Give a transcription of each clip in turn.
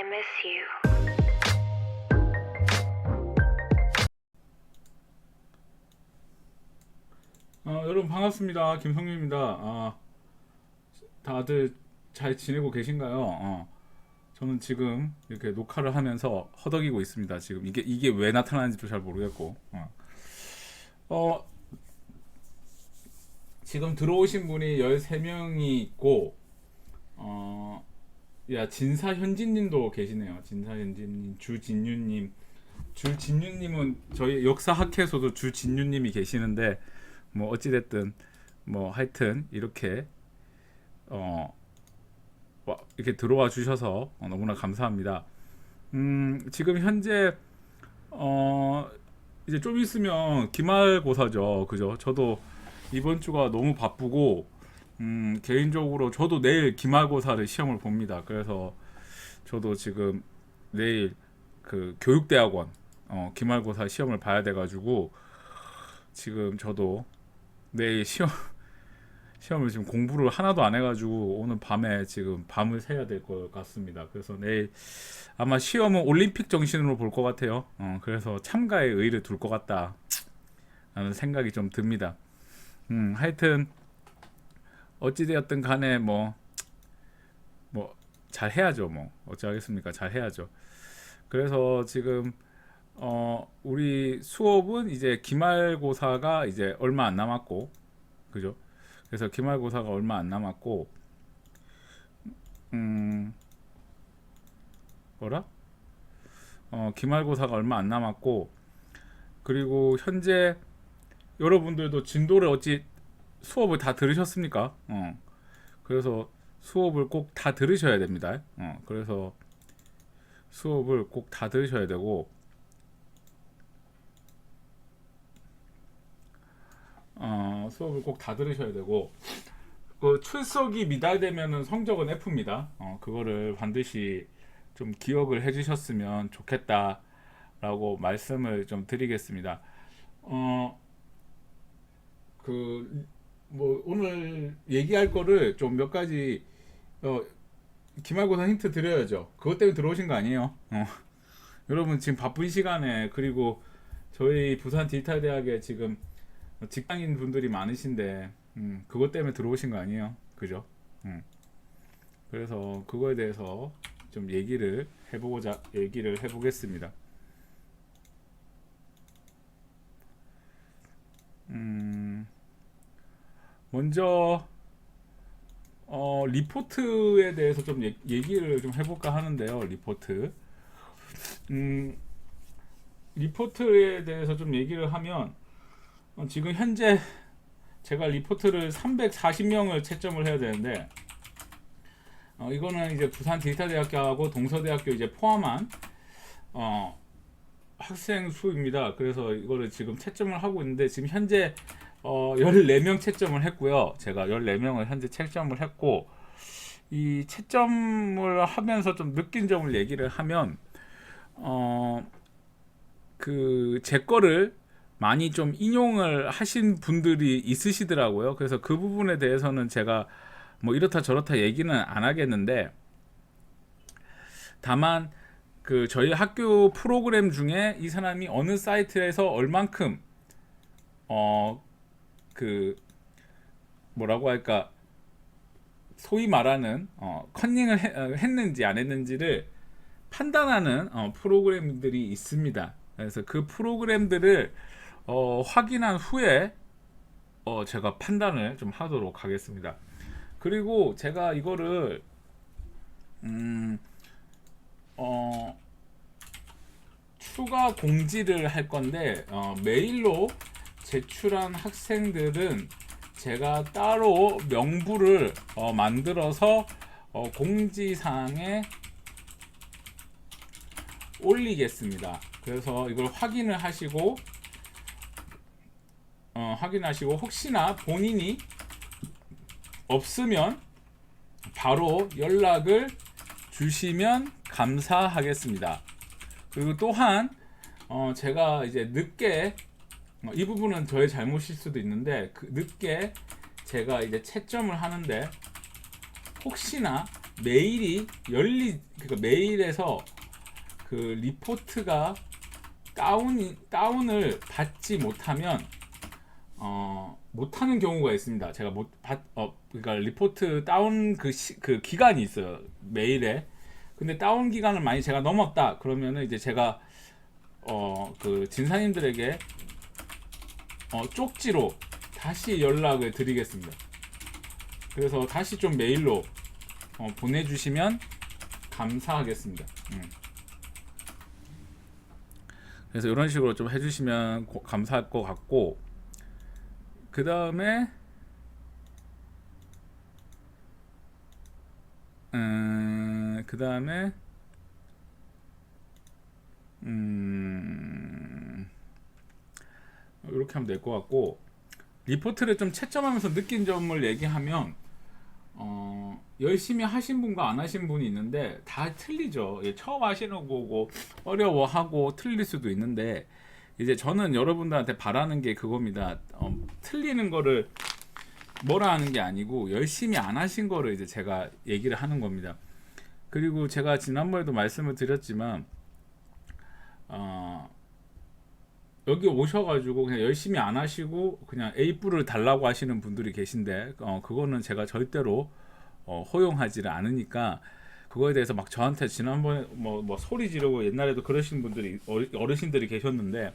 I miss you. 여러분 반갑습니다. 김성윤입니다. 다들 잘 지내고 계신가요? 저는 지금 이렇게 녹화를 하면서 허덕이고 있습니다. 지금 이게 왜 나타나는지도 잘 모르겠고, 지금 들어오신 분이 13명이 있고, 진사현진님도 계시네요. 진사현진님, 주진유님은 저희 역사학회에서도 주진유님이 계시는데, 뭐 어찌됐든 뭐 하여튼 이렇게 이렇게 들어와 주셔서 너무나 감사합니다. 지금 현재 이제 좀 있으면 기말고사죠, 그죠? 저도 이번 주가 너무 바쁘고, 개인적으로 저도 내일 기말고사를 시험을 봅니다. 그래서 저도 지금 내일 그 교육대학원 기말고사 시험을 봐야 돼가지고, 지금 저도 내일 시험을 지금 공부를 하나도 안 해가지고 오늘 밤에 지금 밤을 새야 될 것 같습니다. 그래서 내일 아마 시험은 올림픽 정신으로 볼 것 같아요. 그래서 참가에 의의를 둘 것 같다 라는 생각이 좀 듭니다. 하여튼 어찌되었든 간에 뭐 잘 해야죠. 뭐 어찌하겠습니까? 잘 해야죠. 그래서 지금 우리 수업은 이제 기말고사가 이제 얼마 안 남았고, 그죠? 그래서 기말고사가 얼마 안 남았고, 뭐라? 기말고사가 얼마 안 남았고, 그리고 현재 여러분들도 진도를 어찌 수업을 다 들으셨습니까? 그래서 수업을 꼭 다 들으셔야 됩니다. 그래서 수업을 꼭 다 들으셔야 되고, 수업을 꼭 다 들으셔야 되고, 그 출석이 미달되면은 성적은 F입니다. 그거를 반드시 좀 기억을 해주셨으면 좋겠다라고 말씀을 좀 드리겠습니다. 뭐 오늘 얘기할 거를 좀 몇 가지 기말고사 힌트 드려야죠. 그것 때문에 들어오신 거 아니에요? 여러분 지금 바쁜 시간에, 그리고 저희 부산 디지털대학에 지금 직장인 분들이 많으신데, 그것 때문에 들어오신 거 아니에요? 그죠? 그래서 그거에 대해서 좀 얘기를 해보겠습니다. 먼저 리포트에 대해서 좀 얘기를 좀 해볼까 하는데요. 리포트에 대해서 좀 얘기를 하면, 지금 현재 제가 리포트를 340명을 채점을 해야 되는데, 이거는 이제 부산 디지털대학교하고 동서대학교 이제 포함한 학생 수입니다. 그래서 이거를 지금 채점을 하고 있는데, 지금 현재 14명 채점을 했고요. 제가 14명을 현재 채점을 했고, 이 채점을 하면서 좀 느낀 점을 얘기를 하면, 제 거를 많이 좀 인용을 하신 분들이 있으시더라고요. 그래서 그 부분에 대해서는 제가 뭐 이렇다 저렇다 얘기는 안 하겠는데, 다만 그 저희 학교 프로그램 중에 이 사람이 어느 사이트에서 얼만큼 뭐라고 할까, 소위 말하는 컨닝을 했는지 안 했는지를 판단하는 프로그램들이 있습니다. 그래서 그 프로그램들을 확인한 후에 제가 판단을 좀 하도록 하겠습니다. 그리고 제가 이거를 추가 공지를 할 건데, 메일로 제출한 학생들은 제가 따로 명부를 만들어서 공지사항에 올리겠습니다. 그래서 이걸 확인하시고 혹시나 본인이 없으면 바로 연락을 주시면 감사하겠습니다. 그리고 또한 제가 이제 늦게, 이 부분은 저의 잘못일 수도 있는데, 늦게 제가 이제 채점을 하는데, 혹시나 메일이 그러니까 메일에서 그 리포트가 다운을 받지 못하면 못하는 경우가 있습니다. 제가 그러니까 리포트 다운 그 기간이 있어요, 메일에. 근데 다운 기간을 많이 제가 넘었다 그러면은 이제 제가 그 진사님들에게 쪽지로 다시 연락을 드리겠습니다. 그래서 다시 좀 메일로 보내주시면 감사하겠습니다. 그래서 이런 식으로 좀 해주시면 감사할 것 같고, 그 다음에 이렇게 하면 될 것 같고, 리포트를 좀 채점하면서 느낀 점을 얘기하면 열심히 하신 분과 안 하신 분이 있는데 다 틀리죠. 처음 하시는 거고 어려워하고 틀릴 수도 있는데, 이제 저는 여러분들한테 바라는 게 그겁니다. 틀리는 거를 뭐라 하는 게 아니고 열심히 안 하신 거를 이제 제가 얘기를 하는 겁니다. 그리고 제가 지난번에도 말씀을 드렸지만 여기 오셔가지고 그냥 열심히 안 하시고 그냥 A+를 달라고 하시는 분들이 계신데 그거는 제가 절대로 허용하지를 않으니까, 그거에 대해서 막 저한테 지난번에 뭐 소리 지르고 옛날에도 그러신 분들이 어르신들이 계셨는데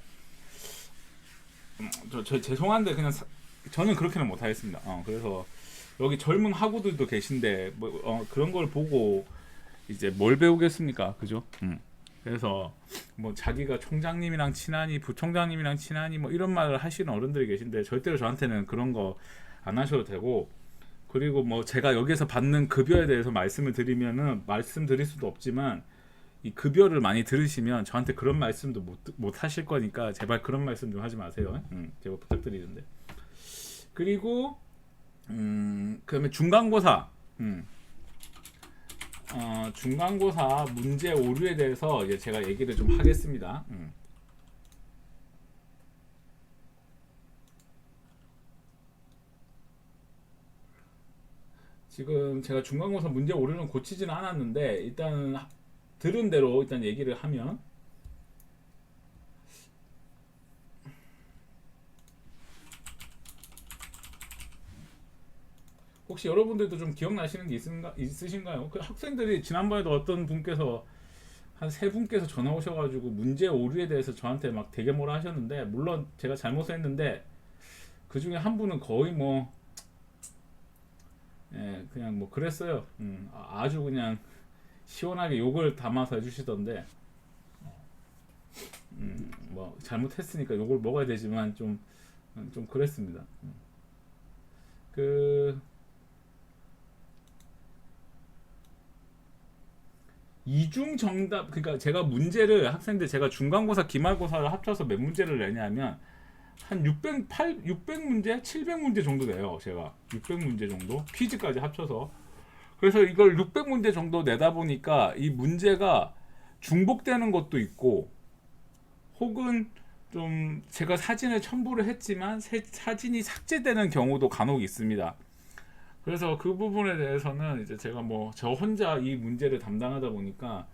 저 죄송한데 그냥 저는 그렇게는 못 하겠습니다. 그래서 여기 젊은 학우들도 계신데 그런 걸 보고 이제 뭘 배우겠습니까, 그죠? 그래서 뭐 자기가 총장님이랑 친하니 부총장님이랑 친하니 뭐 이런 말을 하시는 어른들이 계신데 절대로 저한테는 그런 거 안 하셔도 되고, 그리고 뭐 제가 여기서 받는 급여에 대해서 말씀드릴 수도 없지만 이 급여를 많이 들으시면 저한테 그런 말씀도 못 하실 거니까 제발 그런 말씀 좀 하지 마세요. 제가 부탁드리는데. 그리고 그다음에 중간고사. 중간고사 문제 오류에 대해서 이제 제가 얘기를 좀 하겠습니다. 지금 제가 중간고사 문제 오류는 고치지는 않았는데 일단 들은 대로 일단 얘기를 하면, 혹시 여러분들도 좀 기억나시는 게 있으신가요? 그 학생들이 지난번에도 어떤 분께서 한 세 분께서 전화 오셔가지고 문제 오류에 대해서 저한테 막 되게 뭐라 하셨는데, 물론 제가 잘못을 했는데 그 중에 한 분은 거의 그냥 뭐 그랬어요. 아주 그냥 시원하게 욕을 담아서 해주시던데, 뭐 잘못했으니까 욕을 먹어야 되지만 좀 그랬습니다. 그 이중 정답, 그러니까 제가 문제를 제가 중간고사 기말고사를 합쳐서 몇 문제를 내냐면 한 600문제 700문제 정도 내요. 제가 600문제 정도 퀴즈까지 합쳐서. 그래서 이걸 600문제 정도 내다 보니까 이 문제가 중복되는 것도 있고, 혹은 좀 제가 사진을 첨부를 했지만 사진이 삭제되는 경우도 간혹 있습니다. 그래서 그 부분에 대해서는 이제 제가 뭐 저 혼자 이 문제를 담당하다 보니까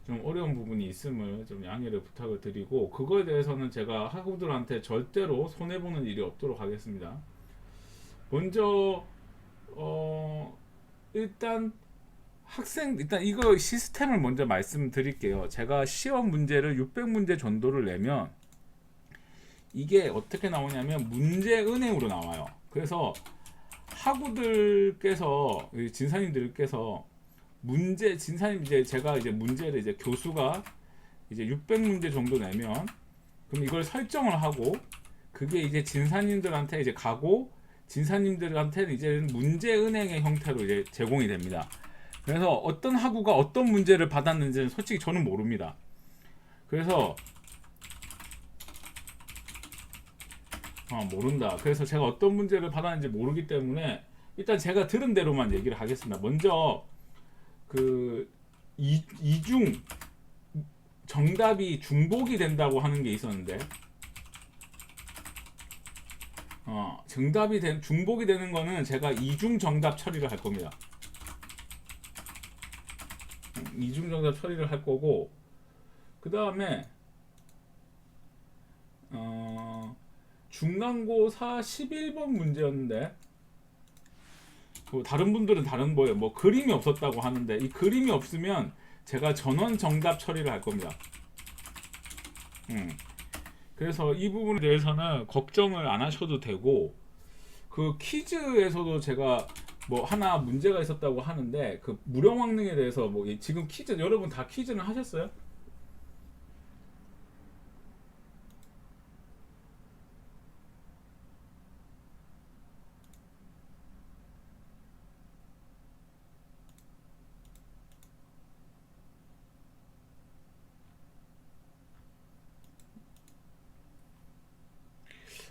좀 어려운 부분이 있음을 좀 양해를 부탁을 드리고, 그거에 대해서는 제가 학우들한테 절대로 손해보는 일이 없도록 하겠습니다. 먼저 일단 이거 시스템을 먼저 말씀드릴게요. 제가 시험 문제를 600문제 정도를 내면 이게 어떻게 나오냐면 문제은행으로 나와요. 그래서 학우들께서, 진사님들께서 진사님 제가 이제 문제를 이제 교수가 이제 600문제 정도 내면 그럼 이걸 설정을 하고 그게 이제 진사님들한테 이제 가고, 진사님들한테는 이제 문제은행의 형태로 이제 제공이 됩니다. 그래서 어떤 학우가 어떤 문제를 받았는지는 솔직히 저는 모릅니다. 그래서 모른다. 그래서 제가 어떤 문제를 받았는지 모르기 때문에 일단 제가 들은 대로만 얘기를 하겠습니다. 먼저 그 이중 정답이 중복이 된다고 하는 게 있었는데, 중복이 되는 거는 제가 이중 정답 처리를 할 겁니다. 이중정답 처리를 할 거고, 그 다음에 중간고사 11번 문제였는데, 다른 분들은 다른 거예요. 뭐 그림이 없었다고 하는데, 이 그림이 없으면 제가 전원 정답 처리를 할 겁니다. 그래서 이 부분에 대해서는 걱정을 안 하셔도 되고, 그 퀴즈에서도 제가 뭐 하나 문제가 있었다고 하는데, 그 무령 왕릉에 대해서 뭐 지금 퀴즈 여러분 다 퀴즈는 하셨어요?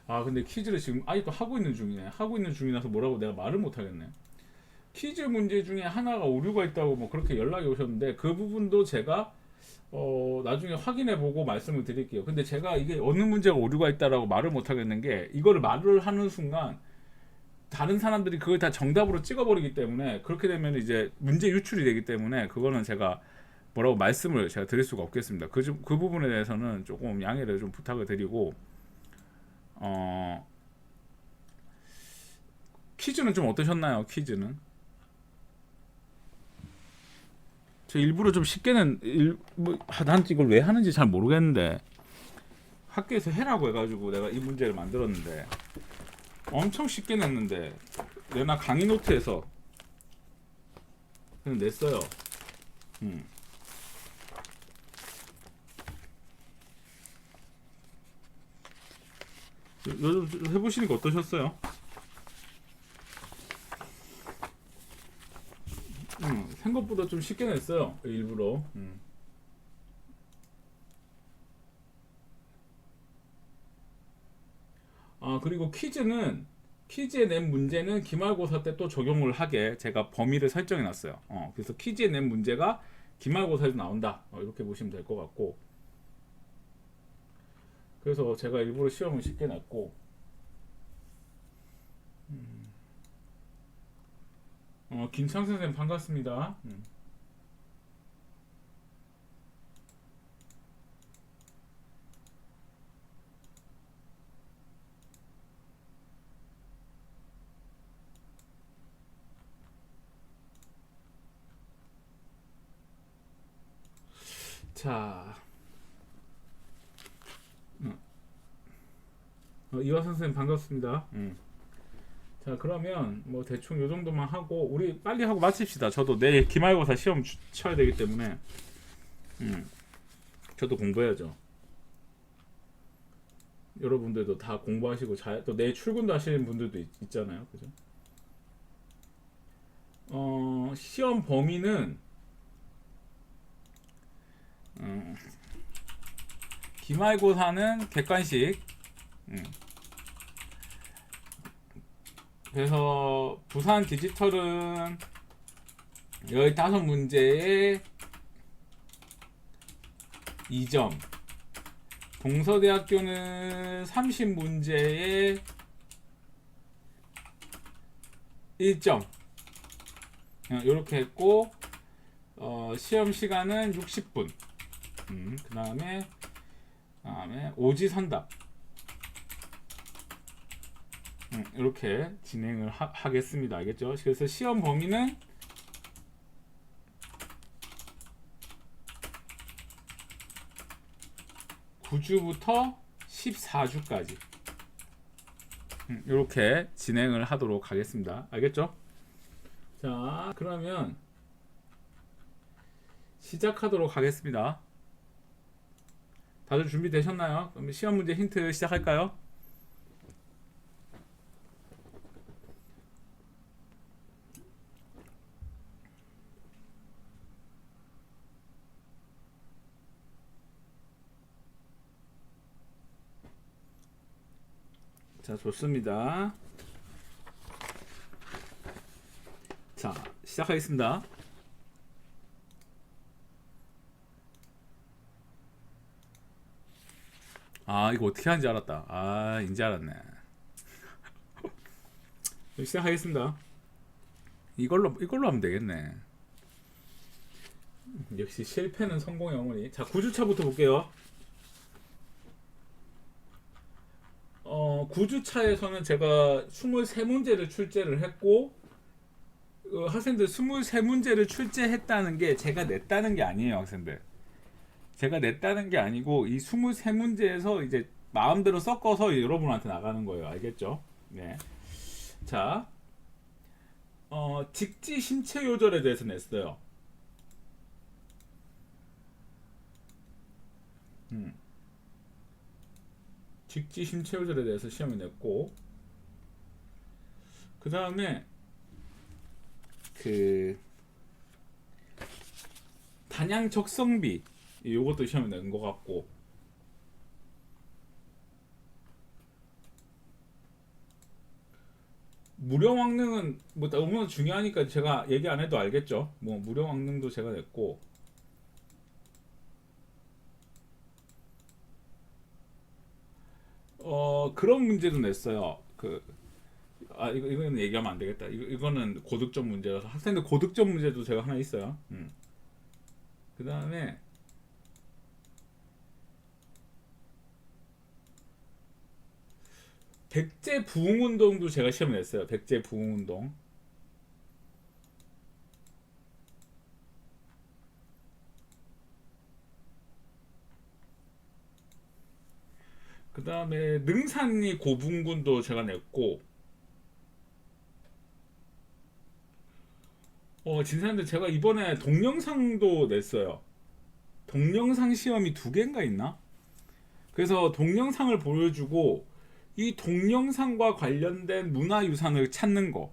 아 근데 퀴즈를 지금 아직도 하고 있는 중이네. 하고 있는 중이라서 뭐라고 내가 말을 못 하겠네. 퀴즈 문제 중에 하나가 오류가 있다고 뭐 그렇게 연락이 오셨는데, 그 부분도 제가 나중에 확인해 보고 말씀을 드릴게요. 근데 제가 이게 어느 문제가 오류가 있다라고 말을 못 하겠는 게, 이거를 말을 하는 순간 다른 사람들이 그걸 다 정답으로 찍어버리기 때문에, 그렇게 되면 이제 문제 유출이 되기 때문에 그거는 제가 뭐라고 말씀을 제가 드릴 수가 없겠습니다. 그 부분에 대해서는 조금 양해를 좀 부탁을 드리고, 어, 퀴즈는 좀 어떠셨나요? 퀴즈는 저 일부러 좀 쉽게는 난 이걸 왜 하는지 잘 모르겠는데, 학교에서 해라고 해가지고 내가 이 문제를 만들었는데 엄청 쉽게 냈는데, 내가 강의 노트에서 그냥 냈어요. 음. 해보시니까 어떠셨어요? 생각보다 좀 쉽게 냈어요. 일부러. 아 그리고 퀴즈에 낸 문제는 기말고사 때 또 적용을 하게 제가 범위를 설정해 놨어요. 그래서 퀴즈에 낸 문제가 기말고사에도 나온다. 이렇게 보시면 될 것 같고, 그래서 제가 일부러 시험을 쉽게 냈고, 김창 선생님 반갑습니다. 자, 이화 선생님 반갑습니다. 자 그러면 뭐 대충 요 정도만 하고 우리 빨리 하고 마칩시다. 저도 내일 기말고사 시험 쳐야 되기 때문에 저도 공부해야죠. 여러분들도 다 공부하시고 또 내일 출근도 하시는 분들도 있잖아요, 그죠? 시험 범위는 기말고사는 객관식. 그래서 부산 디지털은 15문제에 2점, 동서대학교는 30문제에 1점 이렇게 했고, 시험 시간은 60분. 그 다음에 오지선답 이렇게 진행을 하겠습니다. 알겠죠? 그래서 시험 범위는 9주부터 14주까지 이렇게 진행을 하도록 하겠습니다. 알겠죠? 자 그러면 시작하도록 하겠습니다. 다들 준비되셨나요? 그럼 시험 문제 힌트 시작할까요? 자 좋습니다. 자 시작하겠습니다. 아 이거 어떻게 하는지 알았다. 아 이제 알았네. 시작하겠습니다. 이걸로 하면 되겠네. 역시 실패는 성공의 어머니. 자, 9주차부터 볼게요. 9주차에서는 제가 23문제를 출제를 했고, 학생들 23문제를 출제했다는 게 제가 냈다는 게 아니에요, 학생들. 제가 냈다는 게 아니고 이 23문제에서 이제 마음대로 섞어서 여러분한테 나가는 거예요. 알겠죠? 네. 자, 직지 신체 요절에 대해서 냈어요. 직지 신체 요절에 대해서 시험을 냈고, 그 다음에 그 단양 적성비 요것도 시험에 낸 것 같고, 무령왕릉은 뭐 너무 중요하니까 제가 얘기 안 해도 알겠죠. 뭐 무령왕릉도 제가 냈고, 그런 문제도 냈어요. 이거는 얘기하면 안 되겠다. 이거는 고득점 문제라서 학생들 고득점 문제도 제가 하나 있어요. 그 다음에 백제 부흥운동도 제가 시험에 냈어요. 백제 부흥운동. 그 다음에 능산리 고분군도 제가 냈고, 진사님들 제가 이번에 동영상도 냈어요. 동영상 시험이 두 개인가 있나? 그래서 동영상을 보여주고 이 동영상과 관련된 문화유산을 찾는 거.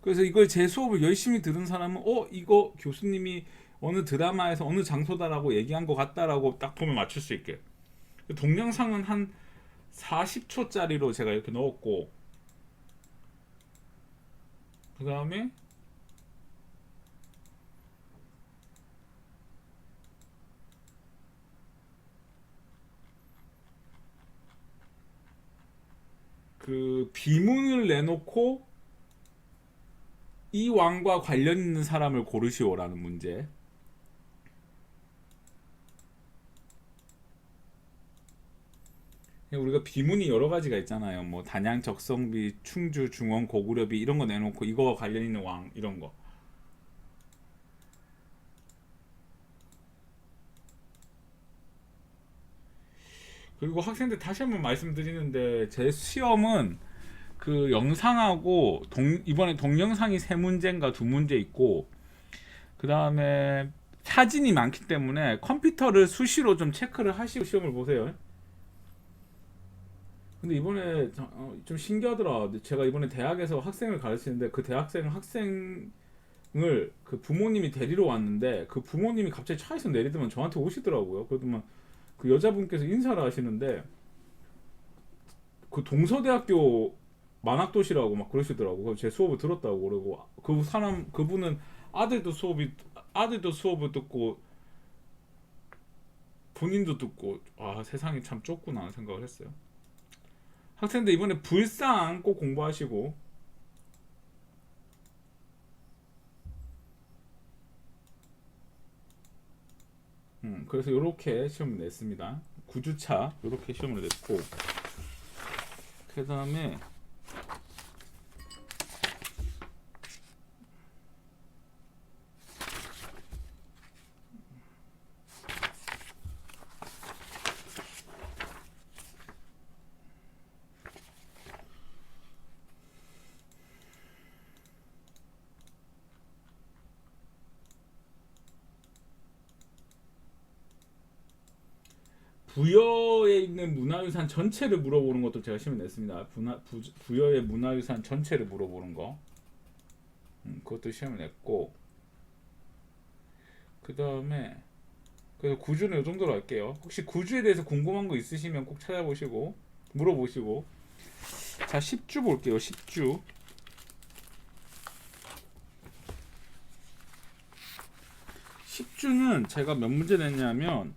그래서 이걸 제 수업을 열심히 들은 사람은 이거 교수님이 어느 드라마에서 어느 장소다라고 얘기한 것 같다라고 딱 보면 맞출 수 있게. 동영상은 한 40초짜리로 제가 이렇게 넣었고, 그 다음에 그 비문을 내놓고 이 왕과 관련 있는 사람을 고르시오라는 문제. 우리가 비문이 여러 가지가 있잖아요. 뭐 단양, 적성비, 충주, 중원, 고구려비 이런 거 내놓고 이거와 관련 있는 왕 이런 거. 그리고 학생들 다시 한번 말씀드리는데 제 시험은 그 영상하고 이번에 동영상이 세 문제인가 두 문제 있고, 그 다음에 사진이 많기 때문에 컴퓨터를 수시로 좀 체크를 하시고 시험을 보세요. 근데 이번에 좀 신기하더라. 제가 이번에 대학에서 학생을 가르치는데 그 학생을 그 부모님이 데리러 왔는데 그 부모님이 갑자기 차에서 내리더만 저한테 오시더라고요. 그러더만 그 여자분께서 인사를 하시는데 그 동서대학교 만학도시라고 막 그러시더라고. 제 수업을 들었다고 그러고, 그분은 아들도 수업을 듣고 본인도 듣고, 세상이 참 좁구나 생각을 했어요. 학생들 이번에 불상 꼭 공부하시고, 그래서 이렇게 시험을 냈습니다. 9주차 이렇게 시험을 냈고, 그 다음에 부여에 있는 문화유산 전체를 물어보는 것도 제가 시험에 냈습니다. 부여의 문화유산 전체를 물어보는 거, 그것도 시험에 냈고, 그 다음에 그래서 구주는 이 정도로 할게요. 혹시 구주에 대해서 궁금한 거 있으시면 꼭 찾아보시고 물어보시고. 자, 10주 볼게요. 10주. 10주는 제가 몇 문제 냈냐면,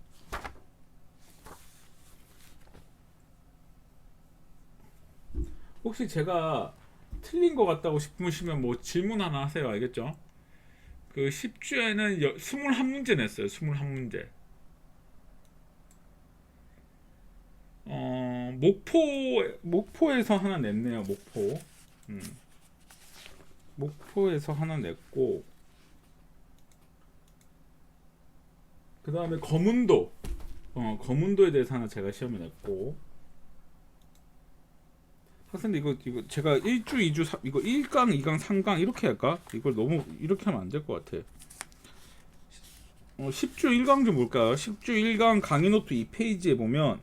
혹시 제가 틀린 것 같다고 싶으시면 뭐 질문 하나 하세요. 알겠죠? 그 10주에는 21문제 냈어요. 21문제. 목포에서 하나 냈네요. 목포. 목포에서 하나 냈고, 그 다음에 거문도. 거문도에 대해서 하나 제가 시험을 냈고. 학생들 이거 제가 1주, 2주, 이거 1강, 2강, 3강 이렇게 할까? 이걸 너무 이렇게 하면 안 될 것 같아. 10주 1강 좀 볼까요? 10주 1강 강의 노트 2페이지에 보면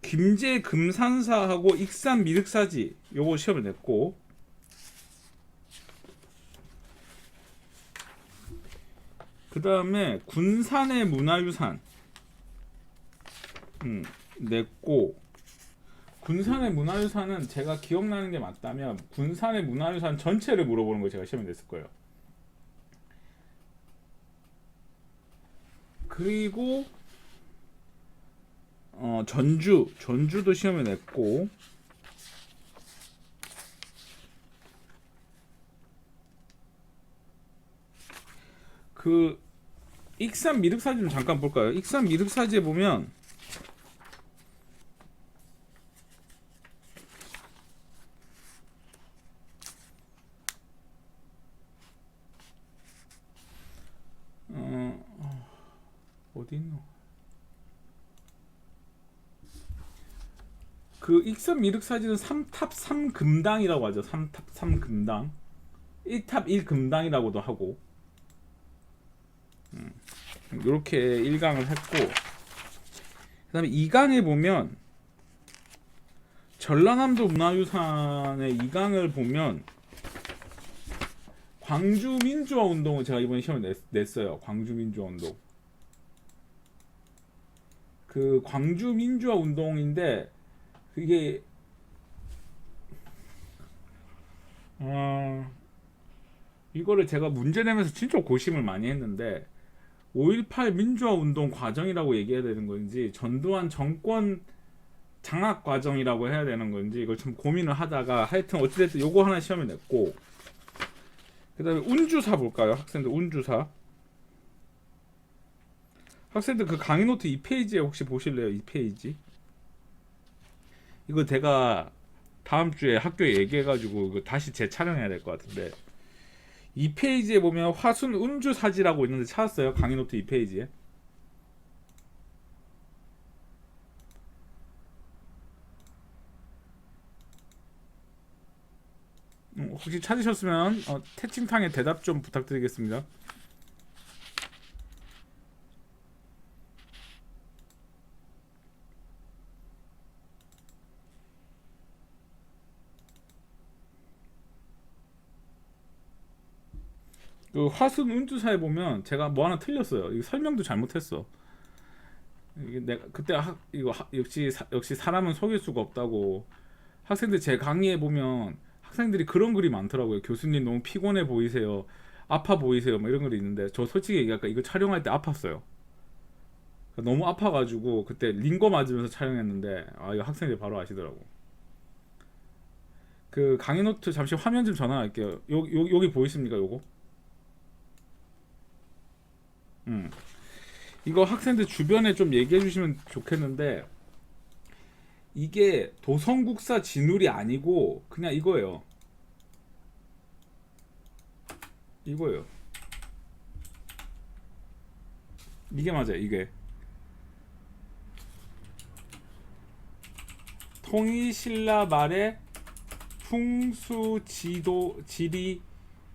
김제 금산사하고 익산 미륵사지 요거 시험을 냈고, 그 다음에 군산의 문화유산 냈고, 군산의 문화유산은 제가 기억나는 게 맞다면 군산의 문화유산 전체를 물어보는 거 제가 시험에 냈을 거예요. 그리고 전주도 시험에 냈고, 그 익산 미륵사지 좀 잠깐 볼까요? 익산 미륵사지에 보면 어디 있노? 그 익산 미륵사지는 3탑 3금당이라고 하죠. 3탑 3금당, 1탑 1금당이라고도 하고, 이렇게 1강을 했고, 그 다음에 2강에 보면 전라남도 문화유산의 2강을 보면 광주 민주화 운동을 제가 이번에 시험에 냈어요. 광주 민주화 운동. 그 광주 민주화 운동인데 그게 이거를 제가 문제 내면서 진짜 고심을 많이 했는데 5.18 민주화 운동 과정이라고 얘기해야 되는 건지 전두환 정권 장악 과정이라고 해야 되는 건지 이걸 좀 고민을 하다가 하여튼 어찌됐든 요거 하나 시험에 냈고, 그 다음에 운주사 볼까요? 학생들 운주사. 학생들 그 강의 노트 2페이지에 혹시 보실래요? 2페이지. 이거 제가 다음 주에 학교에 얘기해가지고 이거 다시 재촬영해야 될 것 같은데, 2페이지에 보면 화순 운주사지라고 있는데 찾았어요? 강의 노트 2페이지에. 혹시 찾으셨으면 채팅창에 대답 좀 부탁드리겠습니다. 그 화순 운주사에 보면 제가 뭐 하나 틀렸어요. 이거 설명도 잘못했어. 이게 내가 그때 역시 사람은 속일 수가 없다고. 학생들 제 강의에 보면 학생들이 그런 글이 많더라고요. 교수님 너무 피곤해 보이세요, 아파 보이세요, 뭐 이런 글이 있는데, 저 솔직히 얘기할까, 이거 촬영할 때 아팠어요. 너무 아파가지고 그때 링거 맞으면서 촬영했는데 이거 학생들이 바로 아시더라고. 그 강의 노트 잠시 화면 좀 전환할게요. 여기 보이십니까? 요거. 이거 학생들 주변에 좀 얘기해 주시면 좋겠는데, 이게 도성국사 진울이 아니고 그냥 이거예요. 이게 맞아요. 이게 통일신라 말의 풍수지리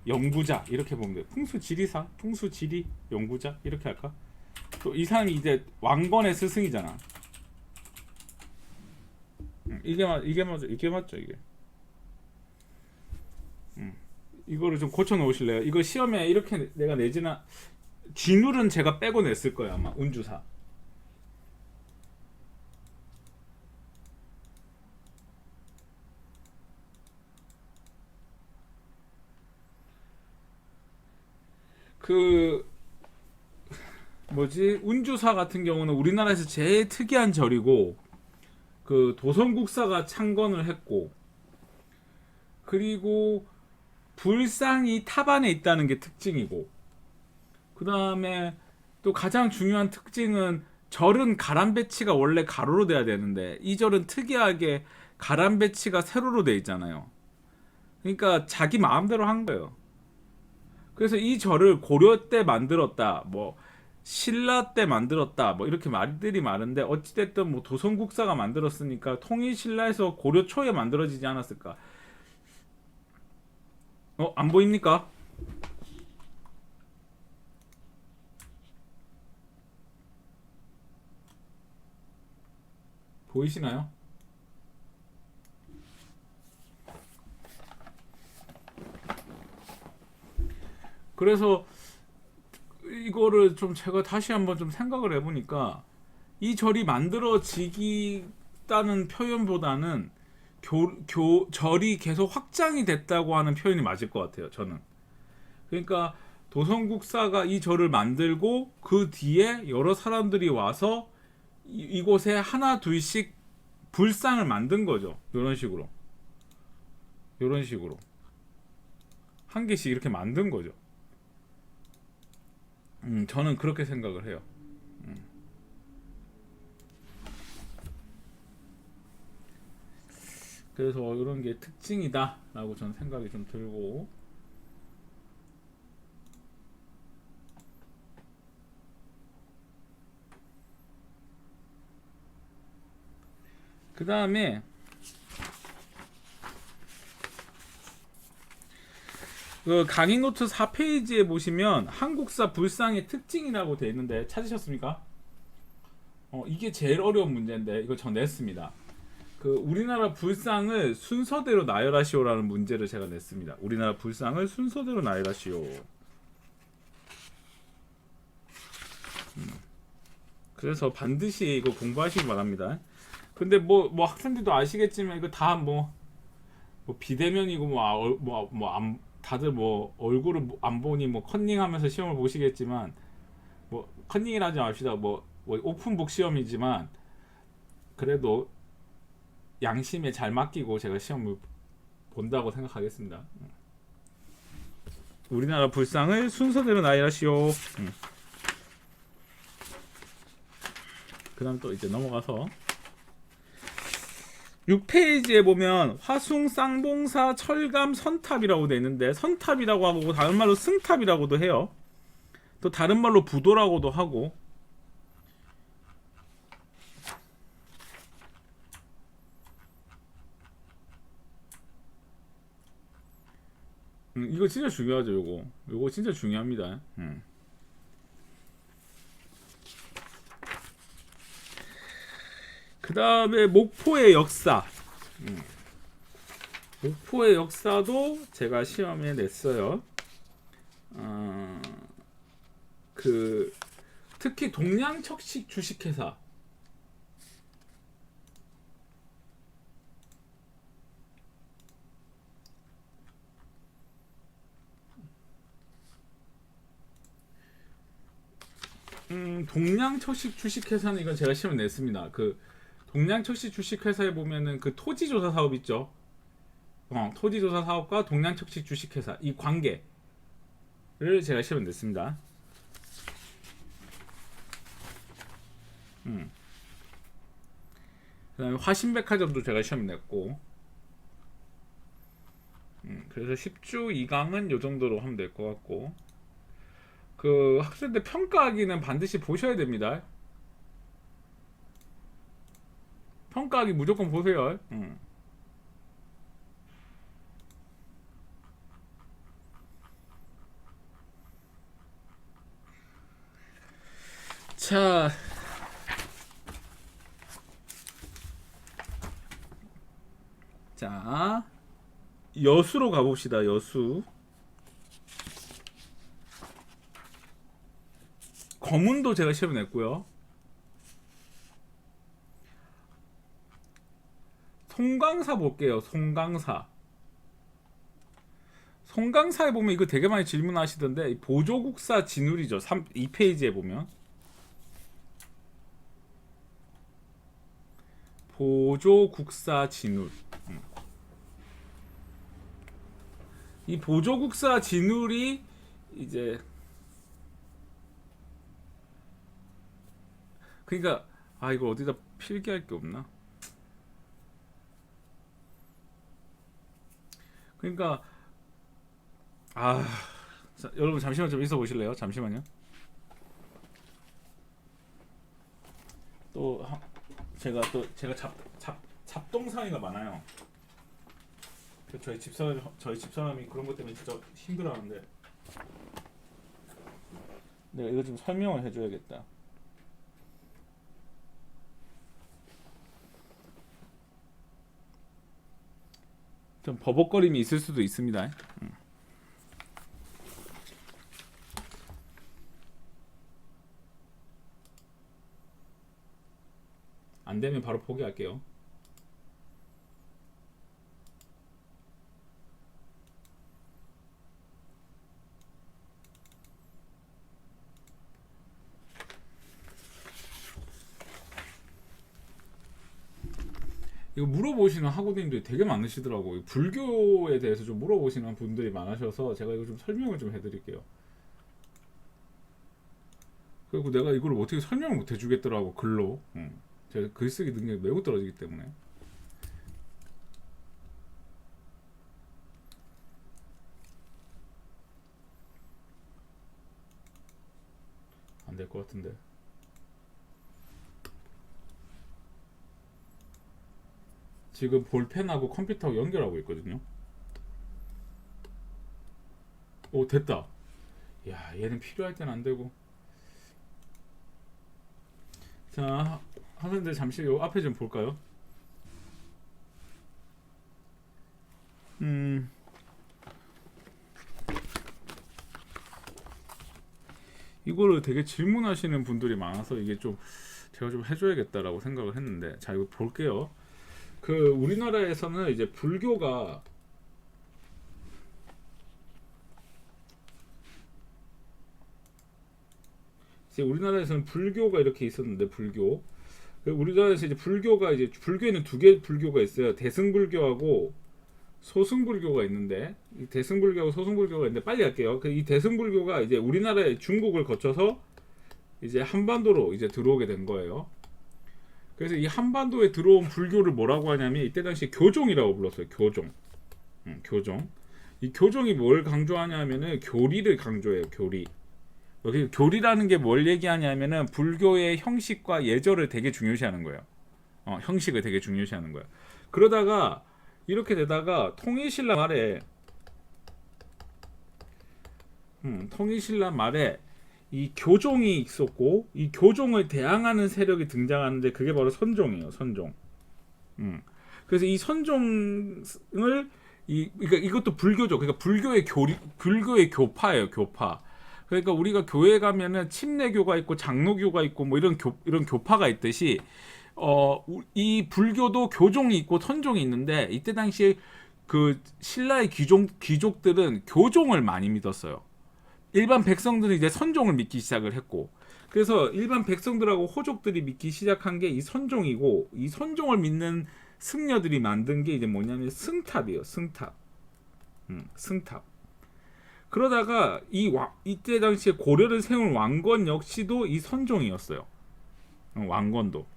연구자 이렇게 보면 돼요. 풍수지리사, 풍수지리 연구자 이렇게 할까? 또 이 사람이 이제 왕건의 스승이잖아. 이게 맞죠 이게. 이거를 좀 고쳐 놓으실래요? 이거 시험에 이렇게 내가 내지나, 진울은 제가 빼고 냈을 거예요 아마. 운주사. 그 뭐지, 운주사 같은 경우는 우리나라에서 제일 특이한 절이고, 그 도성국사가 창건을 했고, 그리고 불상이 탑안에 있다는 게 특징이고, 그 다음에 또 가장 중요한 특징은 절은 가람 배치가 원래 가로로 돼야 되는데 이 절은 특이하게 가람 배치가 세로로 돼 있잖아요. 그러니까 자기 마음대로 한 거예요. 그래서 이 절을 고려 때 만들었다, 뭐 신라 때 만들었다, 뭐 이렇게 말들이 많은데 어찌됐든 뭐 도성국사가 만들었으니까 통일신라에서 고려 초에 만들어지지 않았을까. 안 보입니까? 보이시나요? 그래서 이거를 좀 제가 다시 한번 좀 생각을 해보니까 이 절이 만들어지기다는 표현보다는 절이 계속 확장이 됐다고 하는 표현이 맞을 것 같아요. 저는. 그러니까 도성국사가 이 절을 만들고 그 뒤에 여러 사람들이 와서 이곳에 하나 둘씩 불상을 만든 거죠. 이런 식으로. 이런 식으로. 한 개씩 이렇게 만든 거죠. 저는 그렇게 생각을 해요. 그래서 이런 게 특징이다라고 저는 생각이 좀 들고, 그 다음에 그 강의 노트 4페이지에 보시면 한국사 불상의 특징이라고 되어 있는데 찾으셨습니까? 이게 제일 어려운 문제인데 이거 저 냈습니다. 그 우리나라 불상을 순서대로 나열하시오라는 문제를 제가 냈습니다. 우리나라 불상을 순서대로 나열하시오. 그래서 반드시 이거 공부하시기 바랍니다. 근데 뭐 학생들도 아시겠지만 이거 다 뭐 비대면이고 다들 뭐 얼굴을 안 보니 뭐 컨닝하면서 시험을 보시겠지만, 뭐 컨닝이라 하지 맙시다. 뭐 오픈북 시험이지만 그래도 양심에 잘 맡기고 제가 시험을 본다고 생각하겠습니다. 우리나라 불상을 순서대로 나열하시오. 그 다음 또 이제 넘어가서 6페이지에 보면 화숭, 쌍봉사, 철감, 선탑이라고 되어 있는데 선탑이라고 하고 다른 말로 승탑이라고도 해요. 또 다른 말로 부도라고도 하고, 이거 진짜 중요하죠. 요거 진짜 중요합니다. 그 다음에 목포의 역사. 목포의 역사도 제가 시험에 냈어요. 특히 동양척식 주식회사. 동양척식 주식회사는 이건 제가 시험에 냈습니다. 그 동양척식 주식회사에 보면은 그 토지조사 사업 있죠. 토지조사 사업과 동양척식 주식회사 이 관계를 제가 시험에 냈습니다. 그다음에 화신백화점도 제가 시험에 냈고, 그래서 10주 2강은 요 정도로 하면 될 것 같고, 그 학생들 평가하기는 반드시 보셔야 됩니다. 평가하기 무조건 보세요. 자, 여수로 가봅시다. 여수. 거문도 제가 시험에 냈고요. 송강사 볼게요. 송강사에 보면 이거 되게 많이 질문하시던데 보조국사 진울이죠. 2페이지에 보면 보조국사 진울. 이 보조국사 진울이 이제 그러니까 이거 어디다 필기할 게 없나? 그러니까 자, 여러분 잠시만 좀 있어 보실래요? 잠시만요. 또 제가 잡동사니가 많아요. 저희 집사람이 그런 것 때문에 진짜 힘들어하는데 내가 이거 좀 설명을 해줘야겠다. 좀 버벅거림이 있을 수도 있습니다. 안 되면 바로 포기할게요. 이거 물어보시는 학우님들이 되게 많으시더라고요. 불교에 대해서 좀 물어보시는 분들이 많으셔서 제가 이거 좀 설명을 좀 해드릴게요. 그리고 내가 이걸 어떻게 설명을 못 해주겠더라고 글로. 제가 글쓰기 능력이 매우 떨어지기 때문에 안 될 것 같은데. 지금 볼펜하고 컴퓨터하고 연결하고 있거든요. 오, 됐다. 야, 얘는 필요할 땐 안 되고. 자, 학생들 잠시 요 앞에 좀 볼까요? 이거를 되게 질문하시는 분들이 많아서 이게 좀 제가 좀 해줘야겠다라고 생각을 했는데, 자, 이거 볼게요. 그 우리나라에서는 이제 불교가 이제 우리나라에서는 불교가 이렇게 있었는데 우리나라에서 이제 불교에는 두 개 불교가 있어요. 대승불교하고 소승불교가 있는데 이 대승불교하고 소승불교가 있는데 빨리 할게요. 이 대승불교가 이제 우리나라의 중국을 거쳐서 이제 한반도로 이제 들어오게 된 거예요. 그래서 이 한반도에 들어온 불교를 뭐라고 하냐면 이때 당시 교종이라고 불렀어요. 교종. 이 교종이 뭘 강조하냐면은 교리를 강조해요. 교리. 여기 교리라는 게 뭘 얘기하냐면은 불교의 형식과 예절을 되게 중요시하는 거예요. 형식을 되게 중요시하는 거예요. 그러다가 이렇게 되다가 통일신라 말에 이 교종이 있었고 이 교종을 대항하는 세력이 등장하는데 그게 바로 선종이에요. 선종. 그래서 이 선종을 그러니까 이것도 불교죠. 그러니까 불교의 교파예요. 교파. 그러니까 우리가 교회 가면은 침례교가 있고 장로교가 있고 뭐 이런 교파가 있듯이 이 불교도 교종이 있고 선종이 있는데 이때 당시에 그 신라의 귀족들은 교종을 많이 믿었어요. 일반 백성들은 이제 선종을 믿기 시작을 했고, 그래서 일반 백성들하고 호족들이 믿기 시작한 게 이 선종이고, 이 선종을 믿는 승려들이 만든 게 이제 뭐냐면 승탑이에요. 승탑. 승탑. 그러다가 이때 당시에 고려를 세운 왕건 역시도 이 선종이었어요. 왕건도.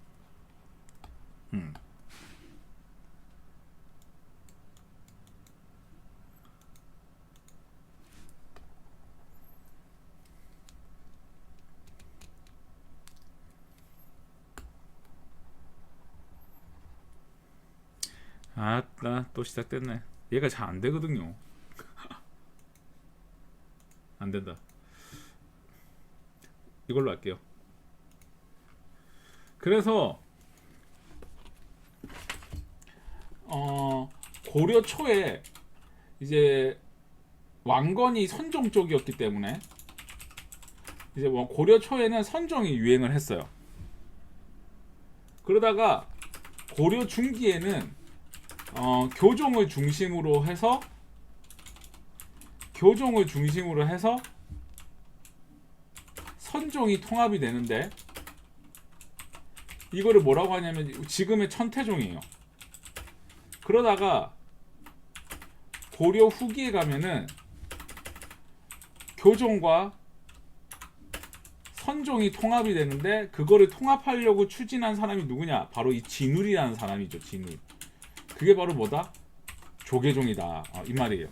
나 또 시작됐네. 얘가 잘 안 되거든요. 안 된다. 이걸로 할게요. 그래서 고려 초에 이제 왕건이 선종 쪽이었기 때문에 이제 고려 초에는 선종이 유행을 했어요. 그러다가 고려 중기에는 교종을 중심으로 해서 선종이 통합이 되는데 이거를 뭐라고 하냐면 지금의 천태종이에요. 그러다가 고려 후기에 가면은 교종과 선종이 통합이 되는데 그거를 통합하려고 추진한 사람이 누구냐? 바로 이 진울이라는 사람이죠. 진울. 그게 바로 뭐다? 조계종이다. 이 말이에요.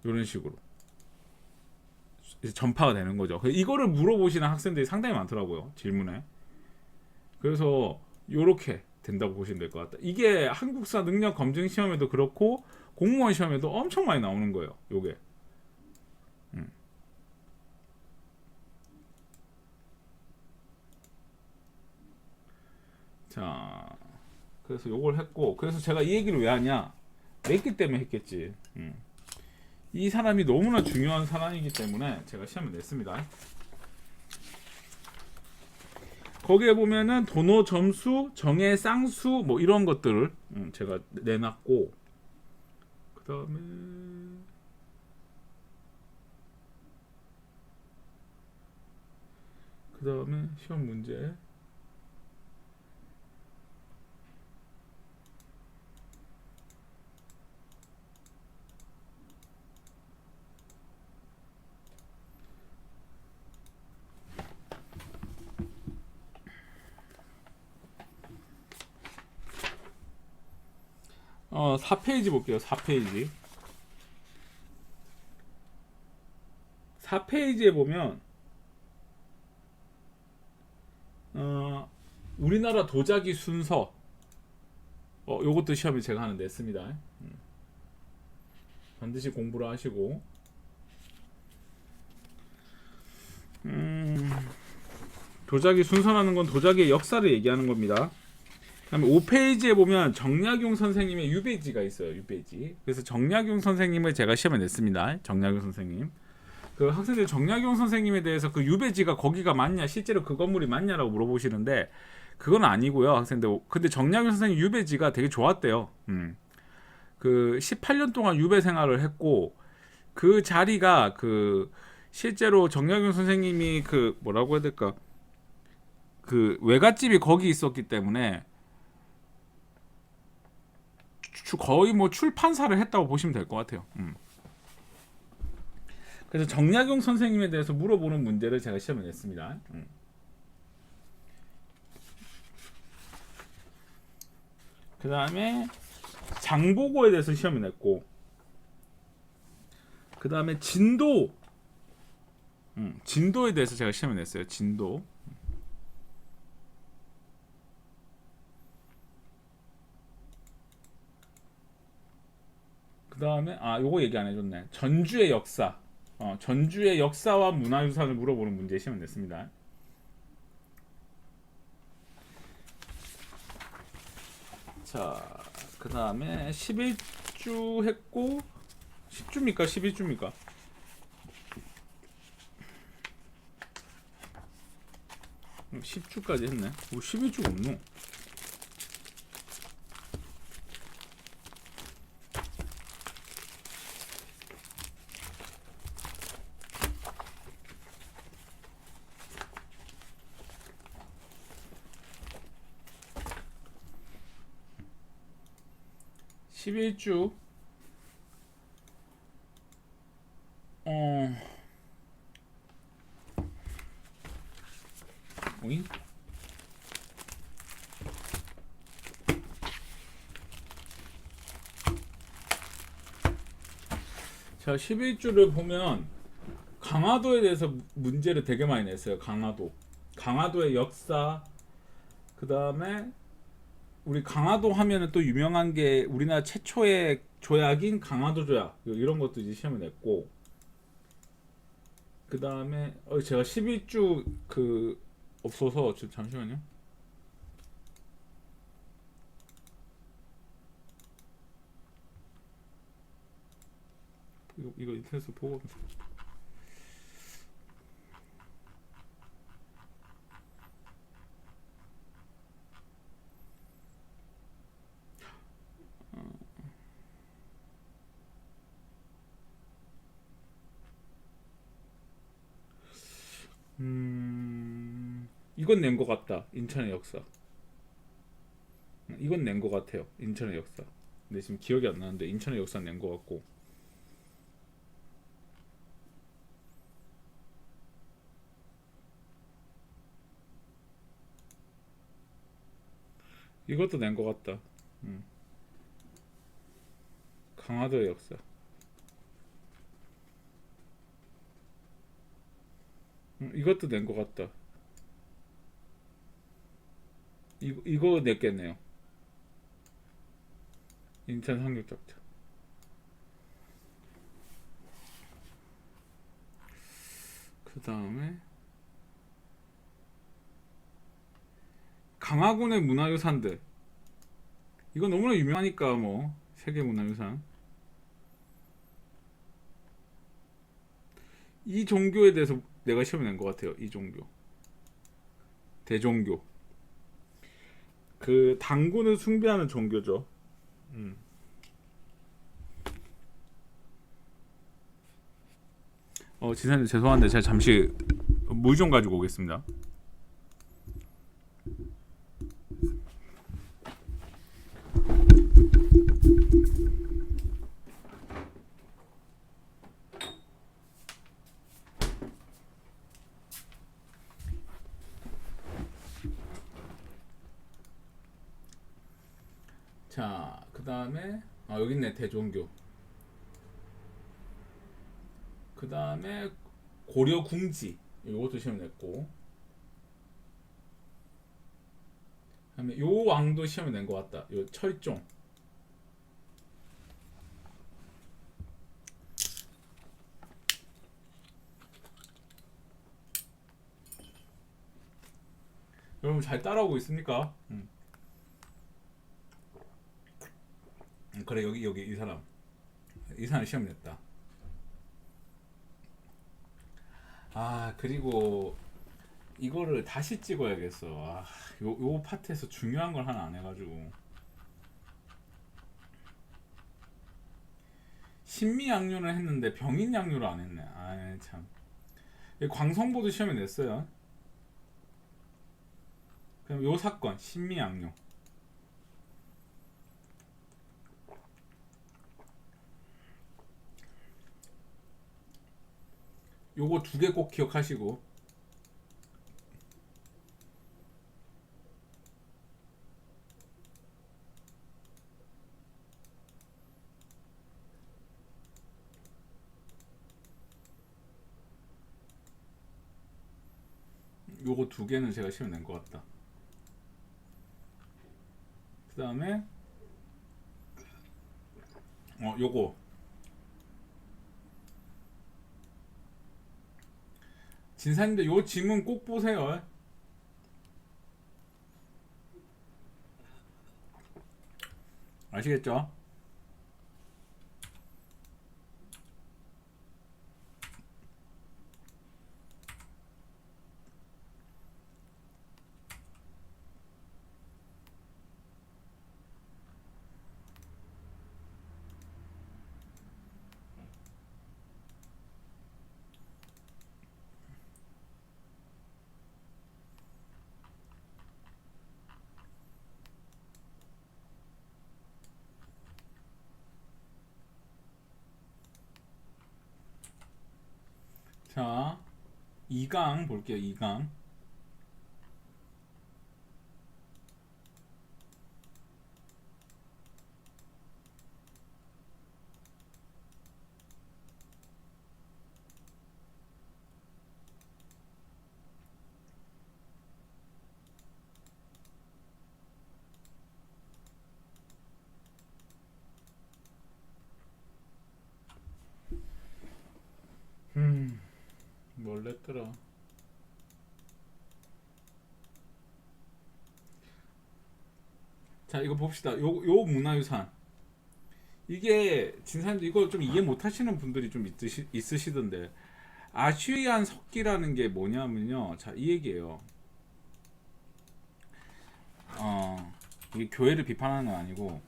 이런 식으로 이제 전파가 되는 거죠. 이거를 물어보시는 학생들이 상당히 많더라고요. 질문에. 그래서 요렇게 된다고 보시면 될 것 같다. 이게 한국사 능력 검증 시험에도 그렇고 공무원 시험에도 엄청 많이 나오는 거예요. 요게. 자, 그래서 요걸 했고, 그래서 제가 이 얘기를 왜 하냐? 냈기 때문에 했겠지. 이 사람이 너무나 중요한 사람이기 때문에 제가 시험을 냈습니다. 거기에 보면은 도노 점수, 정의 쌍수 뭐 이런 것들을 제가 내놨고, 그 다음에 시험 문제. 어, 4페이지 볼게요. 4페이지. 4페이지에 보면 우리나라 도자기 순서 요것도 시험에 제가 하나 냈습니다. 반드시 공부를 하시고 도자기 순서라는 건 도자기의 역사를 얘기하는 겁니다. 그다음에 5페이지에 보면 정약용 선생님의 유배지가 있어요. 유배지. 그래서 정약용 선생님을 제가 시험에 냈습니다. 정약용 선생님. 그 학생들 정약용 선생님에 대해서 그 유배지가 거기가 맞냐, 실제로 그 건물이 맞냐라고 물어보시는데 그건 아니고요, 학생들. 근데 정약용 선생님 유배지가 되게 좋았대요. 그 18년 동안 유배 생활을 했고 그 자리가 그 실제로 정약용 선생님이 그 뭐라고 해야 될까, 그 외갓집이 거기 있었기 때문에 거의 뭐 출판사를 했다고 보시면 될 것 같아요. 그래서 정약용 선생님에 대해서 물어보는 문제를 제가 시험에 냈습니다. 그 다음에 장보고에 대해서 시험을 냈고, 그 다음에 진도, 진도에 대해서 제가 시험을 냈어요. 진도. 그 다음에 요거 얘기 안 해줬네. 전주의 역사. 전주의 역사와 문화유산을 물어보는 문제 시험을 냈습니다. 자, 그 다음에 11주 했고 10주입니까? 11주입니까? 10주까지 했네. 뭐 11주가 없노? (11주) 오잉? 자, 11주를 보면 강화도에 대해서 문제를 되게 많이 냈어요. 강화도의 역사. 그 다음에 우리 강화도 하면은 또 유명한 게 우리나라 최초의 조약인 강화도 조약, 이런 것도 이제 시험에 냈고, 그 다음에 제가 11주 그 없어서 잠시만요. 이거 인터넷에서 보고. 이건 낸 것 같다. 인천의 역사. 이건 낸 것 같아요. 인천의 역사. 근데 지금 기억이 안 나는데 인천의 역사 낸 것 같고. 이것도 낸 것 같다. 강화도의 역사. 이것도 낸 것 같다. 이거 냈겠네요. 인천 상륙작전. 그 다음에 강화군의 문화유산들. 이거 너무나 유명하니까 뭐 세계문화유산. 이 종교에 대해서 내가 시험을 낸 것 같아요. 이 종교. 대종교. 그 당군을 숭배하는 종교죠. 지사님 죄송한데 제가 잠시 물 좀 가지고 오겠습니다. 자, 그 다음에 여기 있네. 대종교. 그 다음에 고려 궁지. 이것도 시험 냈고. 그다음에 요 왕도 시험에 낸 것 같다. 요 철종. 여러분 잘 따라오고 있습니까? 그래 여기 이 사람 시험 냈다. 아 그리고 이거를 다시 찍어야겠어. 요 파트에서 중요한 걸 하나 안 해가지고. 신미양요를 했는데 병인양요를 안 했네. 아 참. 광성보도 시험에 냈어요. 그럼 요 사건 신미양요. 요거 두 개 꼭 기억하시고. 요거 두 개는 제가 시험 낸 것 같다. 그 다음에 요거 진사님들 요 지문 꼭 보세요. 아시겠죠? 자 2강 볼게요. 2강 뭘 냈더라. 자 이거 봅시다. 요 문화유산 이게 진사님들 이거 좀 이해 못하시는 분들이 좀 있으시던데 아슈리안 석기라는 게 뭐냐면요. 자 이 얘기예요. 이게 교회를 비판하는 건 아니고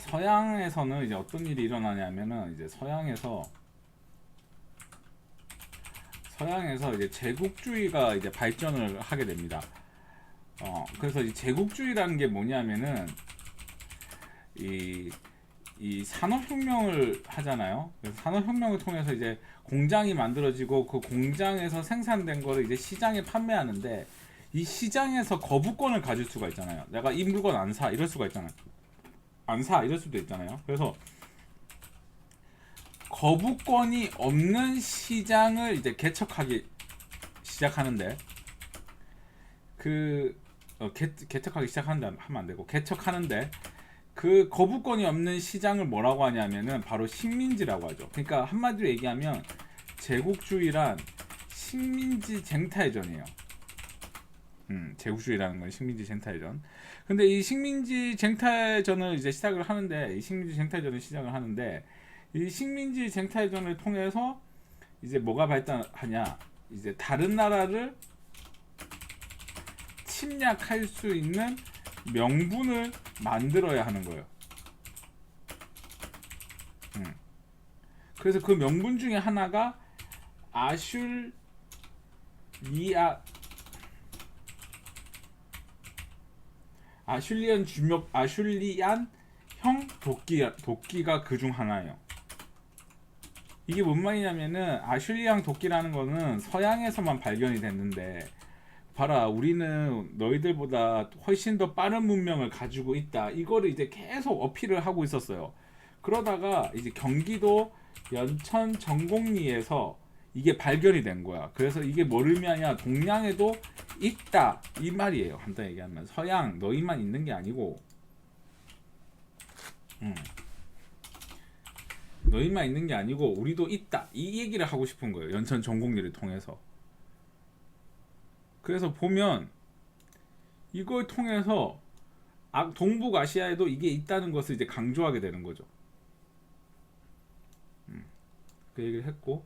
서양에서는 이제 어떤 일이 일어나냐면은 이제 서양에서 이제 제국주의가 이제 발전을 하게 됩니다. 그래서 이 제국주의라는 게 뭐냐면은 이, 이 산업혁명을 하잖아요. 그래서 산업혁명을 통해서 이제 공장이 만들어지고 그 공장에서 생산된 거를 이제 시장에 판매하는데, 이 시장에서 거부권을 가질 수가 있잖아요. 내가 이 물건 안 사 이럴 수가 있잖아요. 안 사 이럴 수도 있잖아요. 그래서 거부권이 없는 시장을 이제 개척하기 시작하는데, 개척하기 시작하는데 하면 안 되고, 개척하는데 그 거부권이 없는 시장을 뭐라고 하냐면은 바로 식민지라고 하죠. 그러니까 한마디로 얘기하면 제국주의란 식민지 쟁탈전이에요. 제국주의라는 건 식민지 쟁탈전. 근데 이 식민지 쟁탈전을 이제 시작을 하는데, 이 식민지 쟁탈전을 통해서 이제 뭐가 발달하냐, 이제 다른 나라를 침략할 수 있는 명분을 만들어야 하는 거예요. 그래서 그 명분 중에 하나가 아슐리안형 도끼가 그 중 하나예요. 이게 뭔 말이냐면은, 아슐리안 도끼라는 거는 서양에서만 발견이 됐는데, 봐라, 우리는 너희들보다 훨씬 더 빠른 문명을 가지고 있다, 이거를 이제 계속 어필을 하고 있었어요. 그러다가 이제 경기도 연천 전곡리에서 이게 발견이 된 거야. 그래서 이게 뭘 의미하냐, 동양에도 있다 이 말이에요. 간단히 얘기하면 서양 너희만 있는 게 아니고, 너희만 있는 게 아니고 우리도 있다, 이 얘기를 하고 싶은 거예요. 연천 전곡리를 통해서. 그래서 보면 이걸 통해서 동북아시아에도 이게 있다는 것을 이제 강조하게 되는 거죠. 그 얘기를 했고,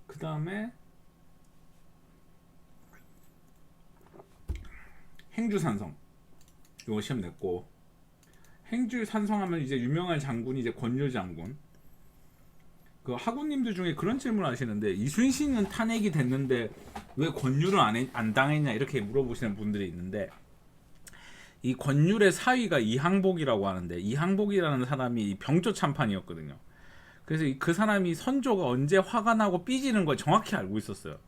그 다음에 행주산성, 이거 시험 냈고, 행주산성하면 이제 유명한 장군이 이제 권율 장군. 그 학우님들 중에 그런 질문 하시는데, 이순신은 탄핵이 됐는데 왜 권율은 안 당했냐 이렇게 물어보시는 분들이 있는데, 이 권율의 사위가 이항복이라고 하는데, 이항복이라는 사람이 병조 참판이었거든요. 그래서 그 사람이 선조가 언제 화가 나고 삐지는 걸 정확히 알고 있었어요.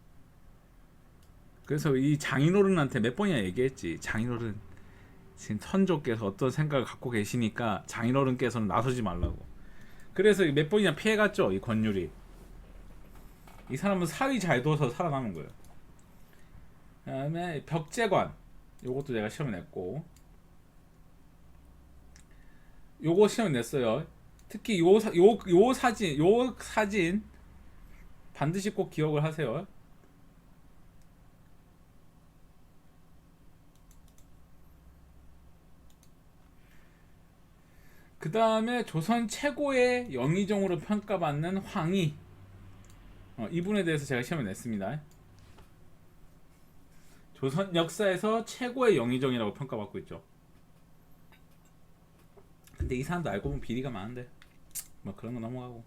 그래서 이 장인어른한테 몇 번이나 얘기했지. 장인어른, 지금 선조께서 어떤 생각을 갖고 계시니까 장인어른께서는 나서지 말라고. 그래서 몇 번이나 피해갔죠, 이 권율이. 이 사람은 사위 잘 둬서 살아남은 거예요. 그 다음에 벽제관, 요것도 내가 시험을 냈고, 요거 시험을 냈어요. 특히 요 사진 반드시 꼭 기억을 하세요. 그 다음에 조선 최고의 영의정으로 평가받는 황희, 이분에 대해서 제가 시험을 냈습니다. 조선 역사에서 최고의 영의정이라고 평가받고 있죠. 근데 이 사람도 알고 보면 비리가 많은데 뭐 그런 거 넘어가고.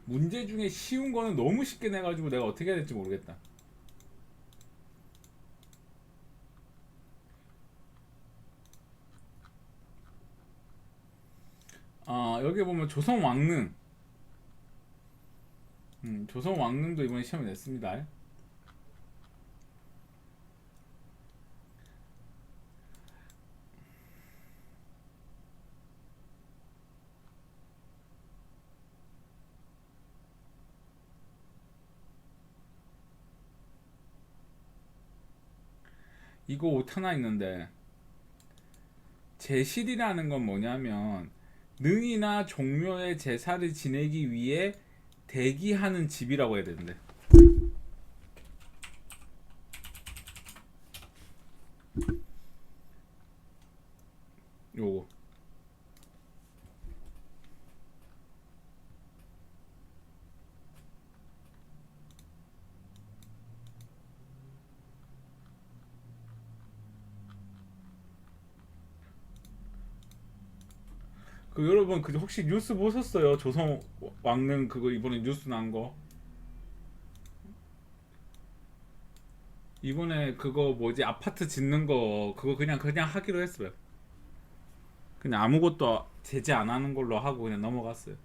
문제 중에 쉬운 거는 너무 쉽게 내가지고 내가 어떻게 해야 될지 모르겠다. 여기 보면 조선 왕릉, 조선 왕릉도 이번에 시험을 냈습니다. 이거 옷 하나 있는데, 제실이라는 건 뭐냐면 능이나 종묘의 제사를 지내기 위해 대기하는 집이라고 해야 되는데, 요거 그 여러분 그 혹시 뉴스 보셨어요? 조선 왕릉 그거 이번에 뉴스 난 거. 이번에 그거 뭐지 아파트 짓는 거 그거 그냥 하기로 했어요. 그냥 아무것도 제재 안 하는 걸로 하고 그냥 넘어갔어요.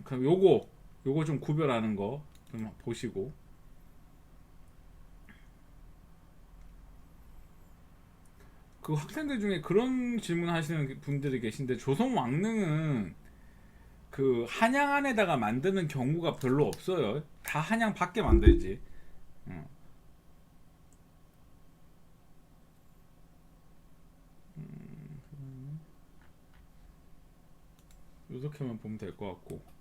그럼 요거 좀 구별하는 거 좀 보시고. 그 학생들 중에 그런 질문 하시는 분들이 계신데 조선 왕릉은 그 한양 안에다가 만드는 경우가 별로 없어요. 다 한양 밖에 만들지. 어. 이렇게만 보면 될 것 같고.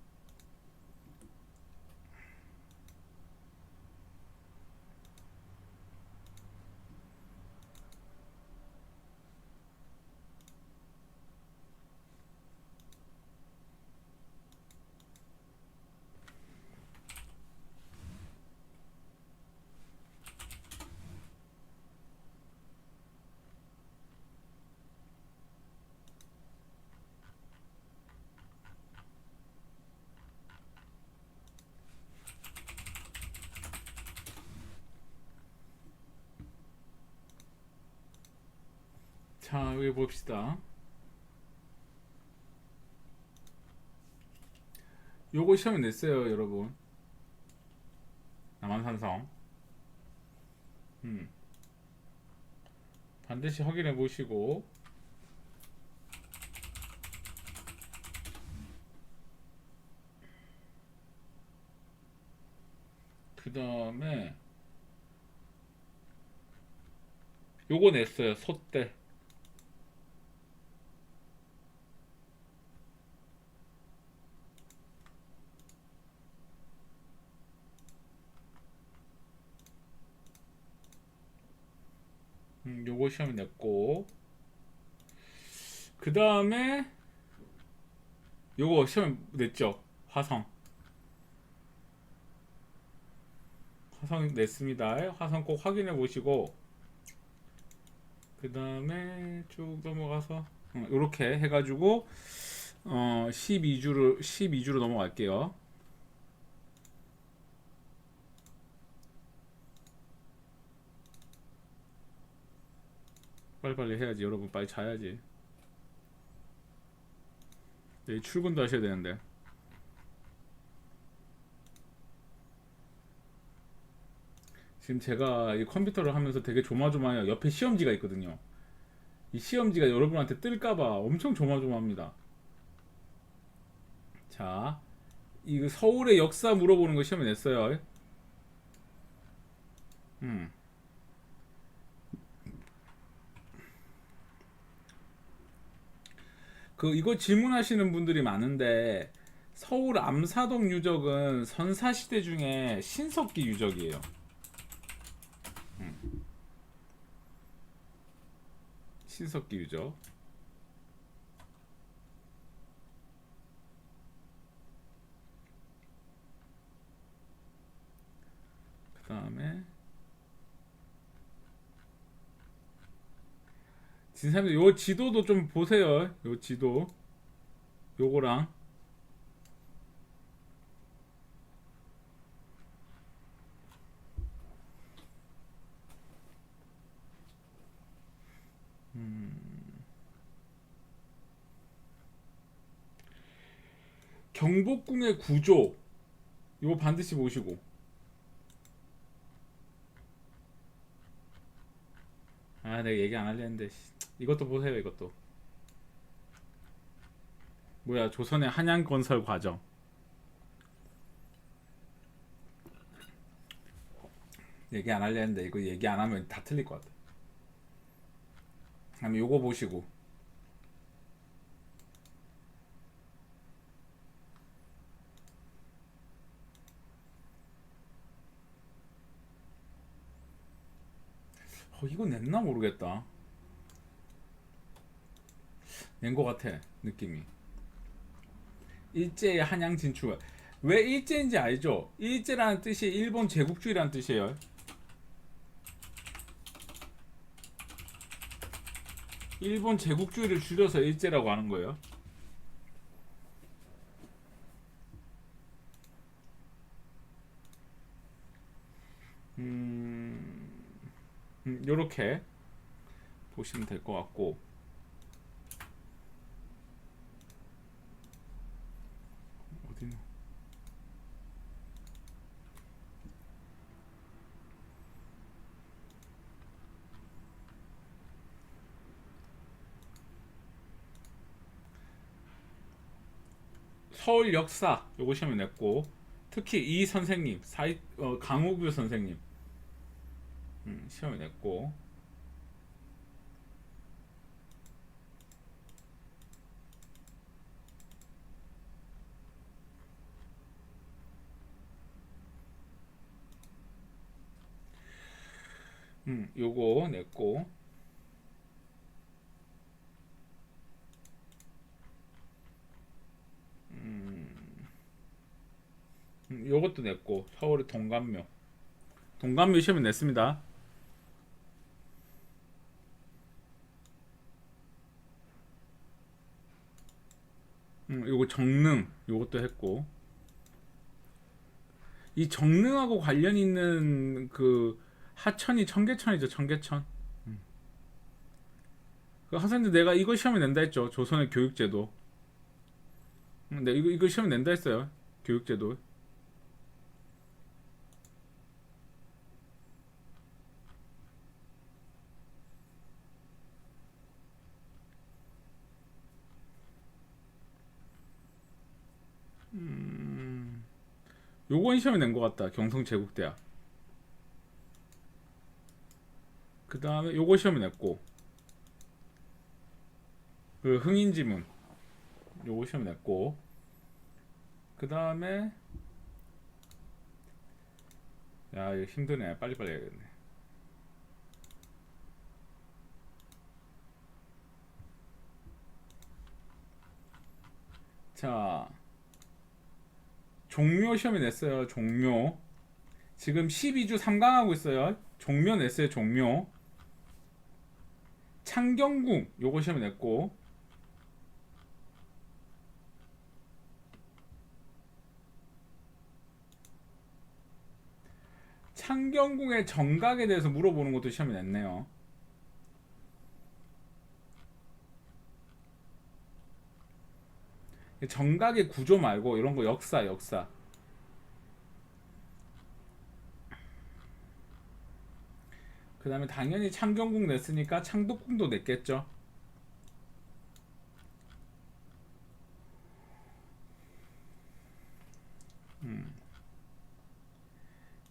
자, 여기 봅시다. 요거 시험에 냈어요, 여러분. 남한산성. 반드시 확인해 보시고. 그 다음에 요거 냈어요, 소대. 요거 시험에 냈고. 그 다음에 요거 시험 냈죠, 화성. 화성 냈습니다. 화성 꼭 확인해 보시고. 그 다음에 쭉 넘어가서 요렇게 해가지고 12주로 넘어갈게요. 빨리빨리 해야지. 여러분 빨리 자야지. 내일 출근도 하셔야 되는데. 지금 제가 이 컴퓨터를 하면서 되게 조마조마해요. 옆에 시험지가 있거든요. 이 시험지가 여러분한테 뜰까봐 엄청 조마조마합니다. 자, 이 서울의 역사 물어보는 거 시험에 냈어요. 음. 그 이거 질문하시는 분들이 많은데 서울 암사동 유적은 선사시대 중에 신석기 유적이에요. 신석기 유적. 그 다음에 진사님 요 지도도 좀 보세요. 요 지도 요거랑 경복궁의 구조 이거 반드시 보시고. 아 내가 얘기 안 하려 했는데 이것도 보세요. 이것도 뭐야 조선의 한양 건설 과정. 얘기 안 하려 했는데 이거 얘기 안 하면 다 틀릴 것 같아. 그다음에 요거 보시고. 이거 냈나 모르겠다. 낸 것 같아 느낌이. 일제의 한양 진출. 왜 일제인지 알죠? 일제라는 뜻이 일본 제국주의라는 뜻이에요. 일본 제국주의를 줄여서 일제라고 하는 거예요. 요렇게 보시면 될 것 같고, 어디는 서울 역사 요거 시험에 냈고, 특히 이 선생님 강우규 선생님 시험에 냈고, 요거 냈고, 요것도 냈고, 서울의 동감묘 시험에 냈습니다. 요거 정릉 요것도 했고, 이 정릉하고 관련 있는 그 하천이 청계천이죠. 청계천. 그 선생님 내가 이거 시험에 낸다 했죠. 조선의 교육제도. 네, 이거 시험에 낸다 했어요. 교육제도. 요건 시험에 낸 것 같다. 경성제국대학. 그 다음에 요거 시험에 냈고, 그 흥인지문 요거 시험에 냈고, 그 다음에 야 이거 힘드네. 빨리빨리 해야겠네. 자, 종묘 시험에 냈어요. 종묘. 지금 12주 3강 하고 있어요. 종묘 냈어요. 종묘. 창경궁 요거 시험에 냈고, 창경궁의 정각에 대해서 물어보는 것도 시험에 냈네요. 정각의 구조 말고 이런 거 역사. 그 다음에 당연히 창경궁 냈으니까 창덕궁도 냈겠죠.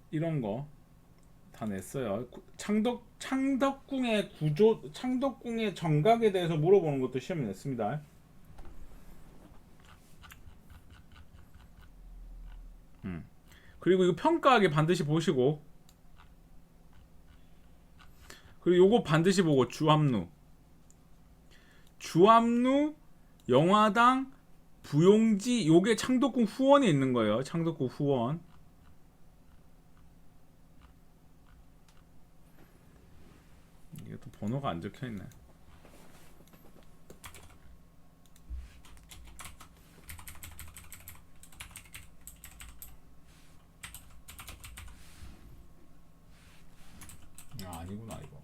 이런 거 다 냈어요. 창덕궁의 구조, 창덕궁의 정각에 대해서 물어보는 것도 시험에 냈습니다. 그리고 이거 평가하기 반드시 보시고, 그리고 요거 반드시 보고, 주암루 영화당 부용지 요게 창덕궁 후원에 있는 거예요. 창덕궁 후원. 이게 또 번호가 안 적혀 있네. 아, 아니구나 이거.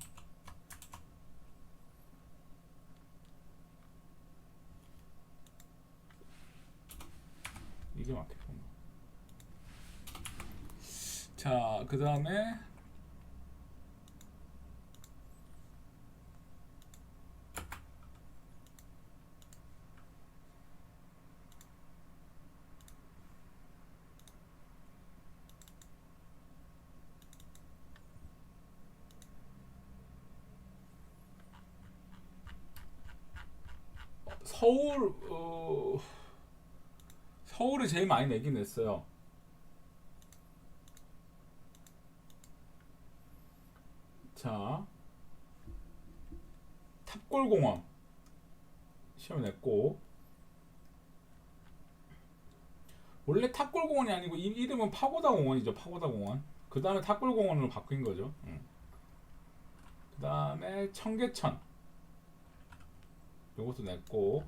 이게 맞겠구나. 자, 그 다음에 서울 서울이 제일 많이 내긴 냈어요. 자, 탑골공원 시험 냈고, 원래 탑골공원이 아니고 이름은 파고다공원이죠. 파고다공원. 그 다음에 탑골공원으로 바뀐 거죠. 그 다음에 청계천. 요것도 냈고.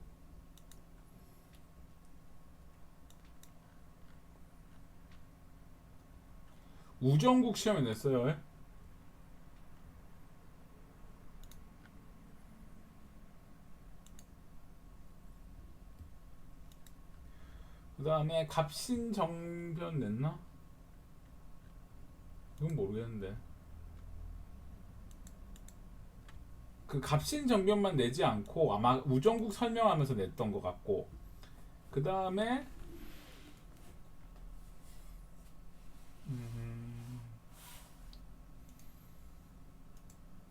우정국 시험에 냈어요. 그 다음에 갑신정변 냈나? 이건 모르겠는데. 그 갑신정변만 내지 않고 아마 우정국 설명하면서 냈던 것 같고. 그 다음에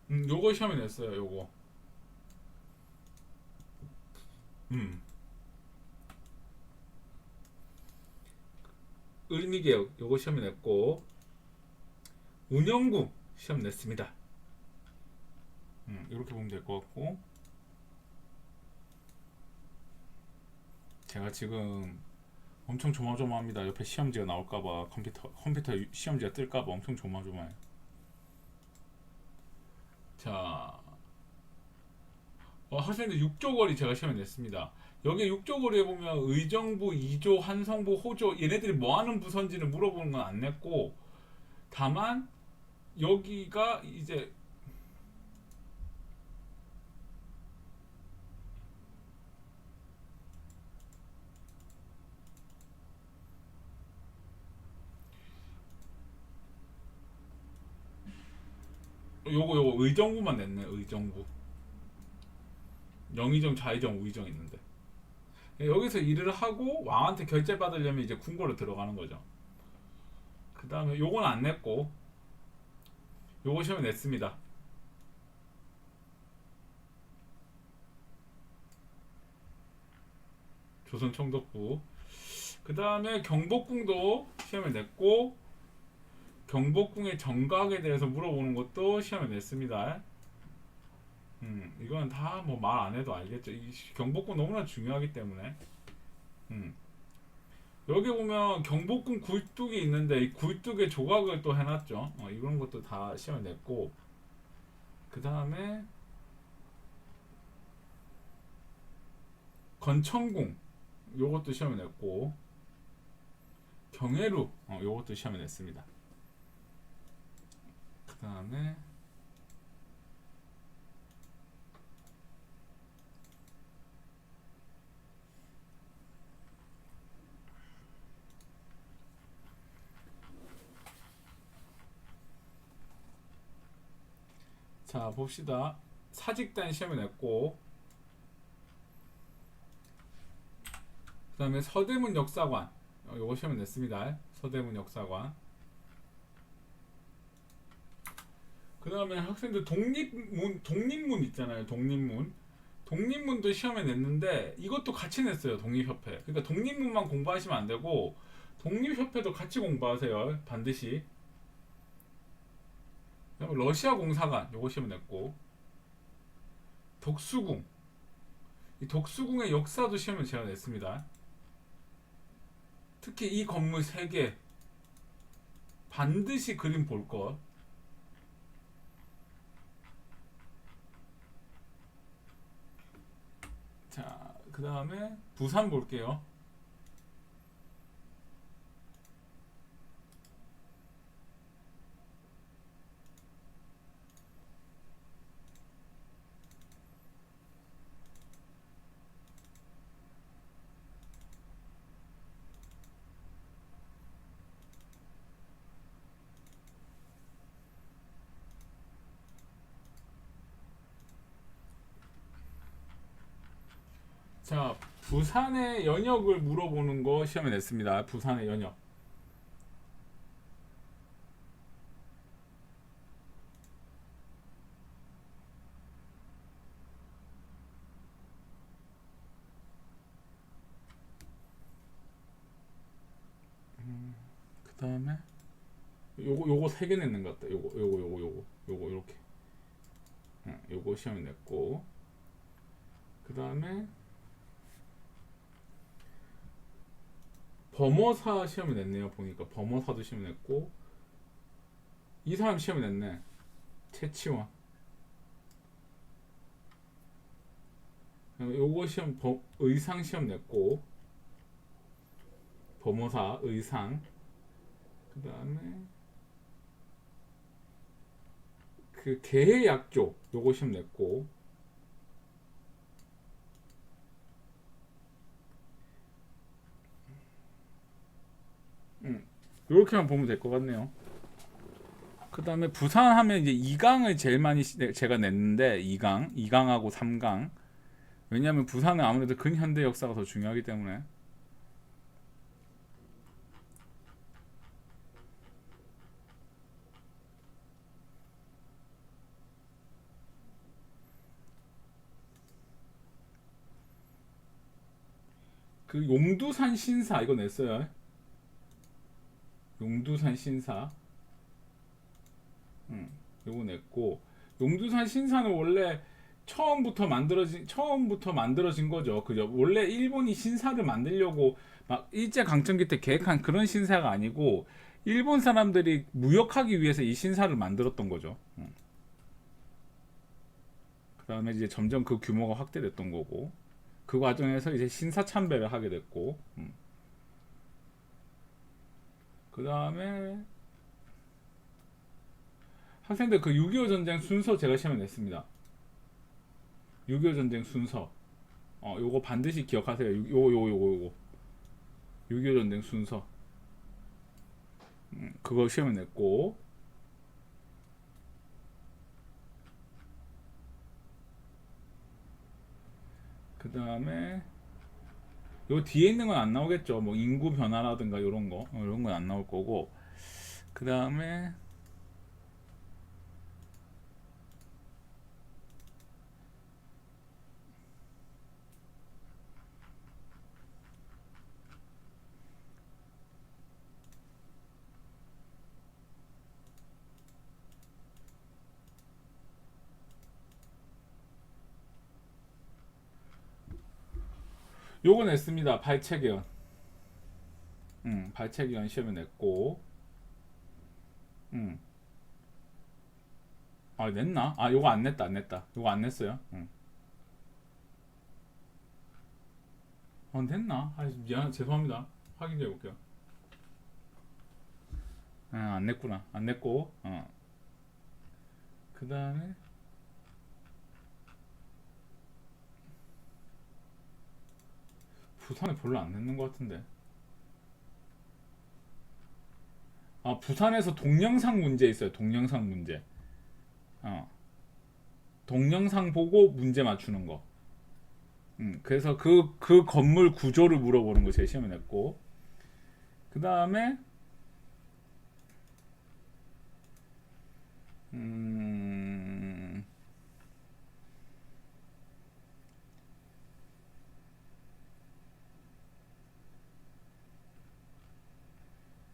요거 시험에 냈어요. 요거. 의미개혁 요거 시험에 냈고. 운영국 시험 냈습니다. 이렇게 보면 될 것 같고. 제가 지금 엄청 조마조마합니다. 옆에 시험지가 나올까봐, 컴퓨터 시험지가 뜰까봐 엄청 조마조마해요. 자, 학생들 6조 거리 제가 시험에 냈습니다. 여기 6조 거리에 보면 의정부, 이조, 한성부, 호조 얘네들이 뭐하는 부서인지는 물어보는 건 안 냈고, 다만 여기가 이제 요거 의정부만 냈네. 의정부 영의정, 좌의정, 우의정 있는데 여기서 일을 하고 왕한테 결제 받으려면 이제 궁궐로 들어가는 거죠. 그 다음에 요건 안 냈고 요거 시험에 냈습니다. 조선 총독부. 그 다음에 경복궁도 시험에 냈고, 경복궁의 정각에 대해서 물어보는 것도 시험에 냈습니다. 이건 다 뭐 말 안 해도 알겠죠. 이 경복궁 너무나 중요하기 때문에. 여기 보면 경복궁 굴뚝이 있는데 이 굴뚝의 조각을 또 해놨죠. 이런 것도 다 시험에 냈고, 그 다음에 건천궁 요것도 시험에 냈고, 경회루 요것도 시험에 냈습니다. 그 다음에 자 봅시다. 사직단 시험에 냈고, 그 다음에 서대문 역사관 요거 시험에 냈습니다. 서대문 역사관. 그 다음에 학생들 독립문 있잖아요. 독립문도 시험에 냈는데 이것도 같이 냈어요. 독립협회. 그러니까 독립문만 공부하시면 안 되고 독립협회도 같이 공부하세요. 반드시. 러시아 공사관 요거 시험에 냈고, 덕수궁 이 덕수궁의 역사도 시험에 제가 냈습니다. 특히 이 건물 3개 반드시 그림 볼 것. 자, 그 다음에 부산 볼게요. 자, 부산의 연역을 물어보는 거 시험에 냈습니다. 부산의 연역. 그 다음에 요거 3개 냈는 것 같다. 요거 이렇게. 요거 시험에 냈고, 그 다음에 범어사 시험에 냈네요. 보니까 범어사도 시험에 냈고, 이 사람 시험에 냈네. 최치원. 요거 시험 의상 시험 냈고, 범호사 의상. 그 다음에 그 계약조 요거 시험 냈고, 요렇게만 보면 될 것 같네요. 그 다음에 부산 하면 이제 2강을 제일 많이 제가 냈는데, 2강하고 3강. 왜냐하면 부산은 아무래도 근현대 역사가 더 중요하기 때문에. 그 용두산 신사 이거 냈어요. 용두산 신사. 요거 냈고, 용두산 신사는 원래 처음부터 만들어진 거죠. 그죠? 원래 일본이 신사를 만들려고 막 일제 강점기 때 계획한 그런 신사가 아니고, 일본 사람들이 무역하기 위해서 이 신사를 만들었던 거죠. 그다음에 이제 점점 그 규모가 확대됐던 거고, 그 과정에서 이제 신사 참배를 하게 됐고, 그다음에 학생들 그 6.25 전쟁 순서 제가 시험에 냈습니다. 6.25 전쟁 순서. 요거 반드시 기억하세요. 요거. 6.25 전쟁 순서. 그거 시험에 냈고. 그 다음에 요 뒤에 있는 건 안 나오겠죠. 뭐 인구 변화라든가 이런 거, 이런 건 안 나올 거고. 그 다음에 요거 냈습니다. 발췌계원. 발췌계원 시험에 냈고. 냈나? 요거 안 냈다. 요거 안 냈어요. 냈나? 미안, 죄송합니다. 확인해 볼게요. 안 냈구나. 안 냈고. 그 다음에 부산에 별로 안 냈는 것 같은데. 부산에서 동영상 문제 있어요. 동영상 문제. 동영상 보고 문제 맞추는 거. 그래서 그 건물 구조를 물어보는 거 제 시험에 냈고. 그 다음에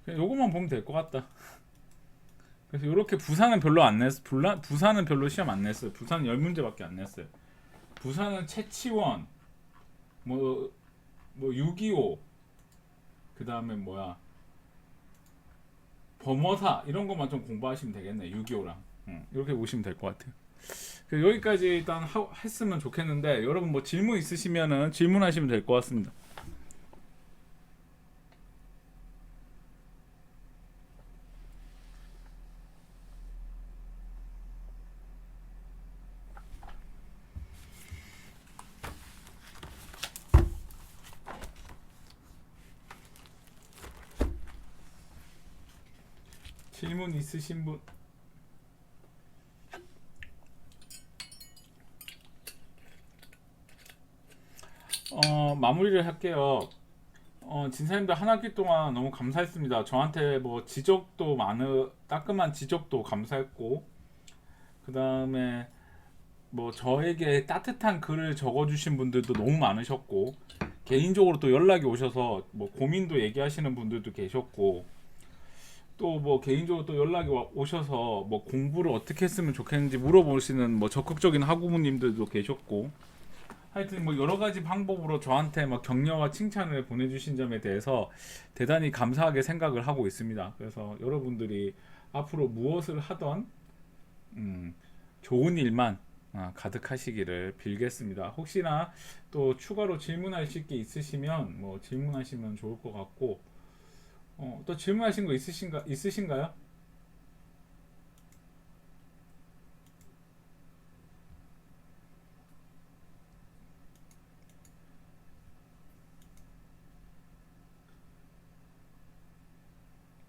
요것만 보면 될 것 같다. 그래서 이렇게 부산은 별로 안 냈어. 부산은 별로 시험 안 냈어요. 부산 10문제밖에 안 냈어요. 부산은 채치원, 뭐 6.25, 그 다음에 뭐야, 범어사 이런 것만 좀 공부하시면 되겠네. 6.25랑 이렇게 보시면 될 것 같아요. 여기까지 일단 했으면 좋겠는데, 여러분 뭐 질문 있으시면은 질문하시면 될 것 같습니다. 질문 있으신 분? 마무리를 할게요. 진사님들 한 학기 동안 너무 감사했습니다. 저한테 뭐 따끔한 지적도 감사했고, 그 다음에 뭐 저에게 따뜻한 글을 적어주신 분들도 너무 많으셨고, 개인적으로 또 연락이 오셔서 뭐 고민도 얘기하시는 분들도 계셨고, 또 뭐 개인적으로 또 연락이 오셔서 뭐 공부를 어떻게 했으면 좋겠는지 물어보시는 뭐 적극적인 학우모님들도 계셨고, 하여튼 뭐 여러 가지 방법으로 저한테 막 격려와 칭찬을 보내주신 점에 대해서 대단히 감사하게 생각을 하고 있습니다. 그래서 여러분들이 앞으로 무엇을 하던 좋은 일만 가득하시기를 빌겠습니다. 혹시나 또 추가로 질문하실 게 있으시면 뭐 질문하시면 좋을 것 같고, 또 질문하신 거 있으신가요?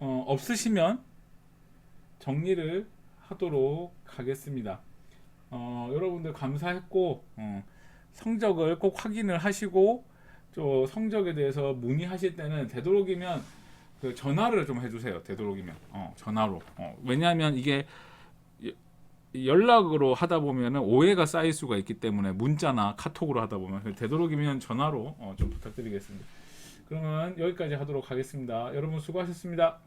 없으시면 정리를 하도록 하겠습니다. 여러분들 감사했고, 성적을 꼭 확인을 하시고, 또 성적에 대해서 문의하실 때는 되도록이면 그 전화를 좀 해주세요. 되도록이면 전화로. 왜냐하면 이게 연락으로 하다 보면은 오해가 쌓일 수가 있기 때문에, 문자나 카톡으로 하다 보면 되도록이면 전화로 좀 부탁드리겠습니다. 그러면 여기까지 하도록 하겠습니다. 여러분 수고하셨습니다.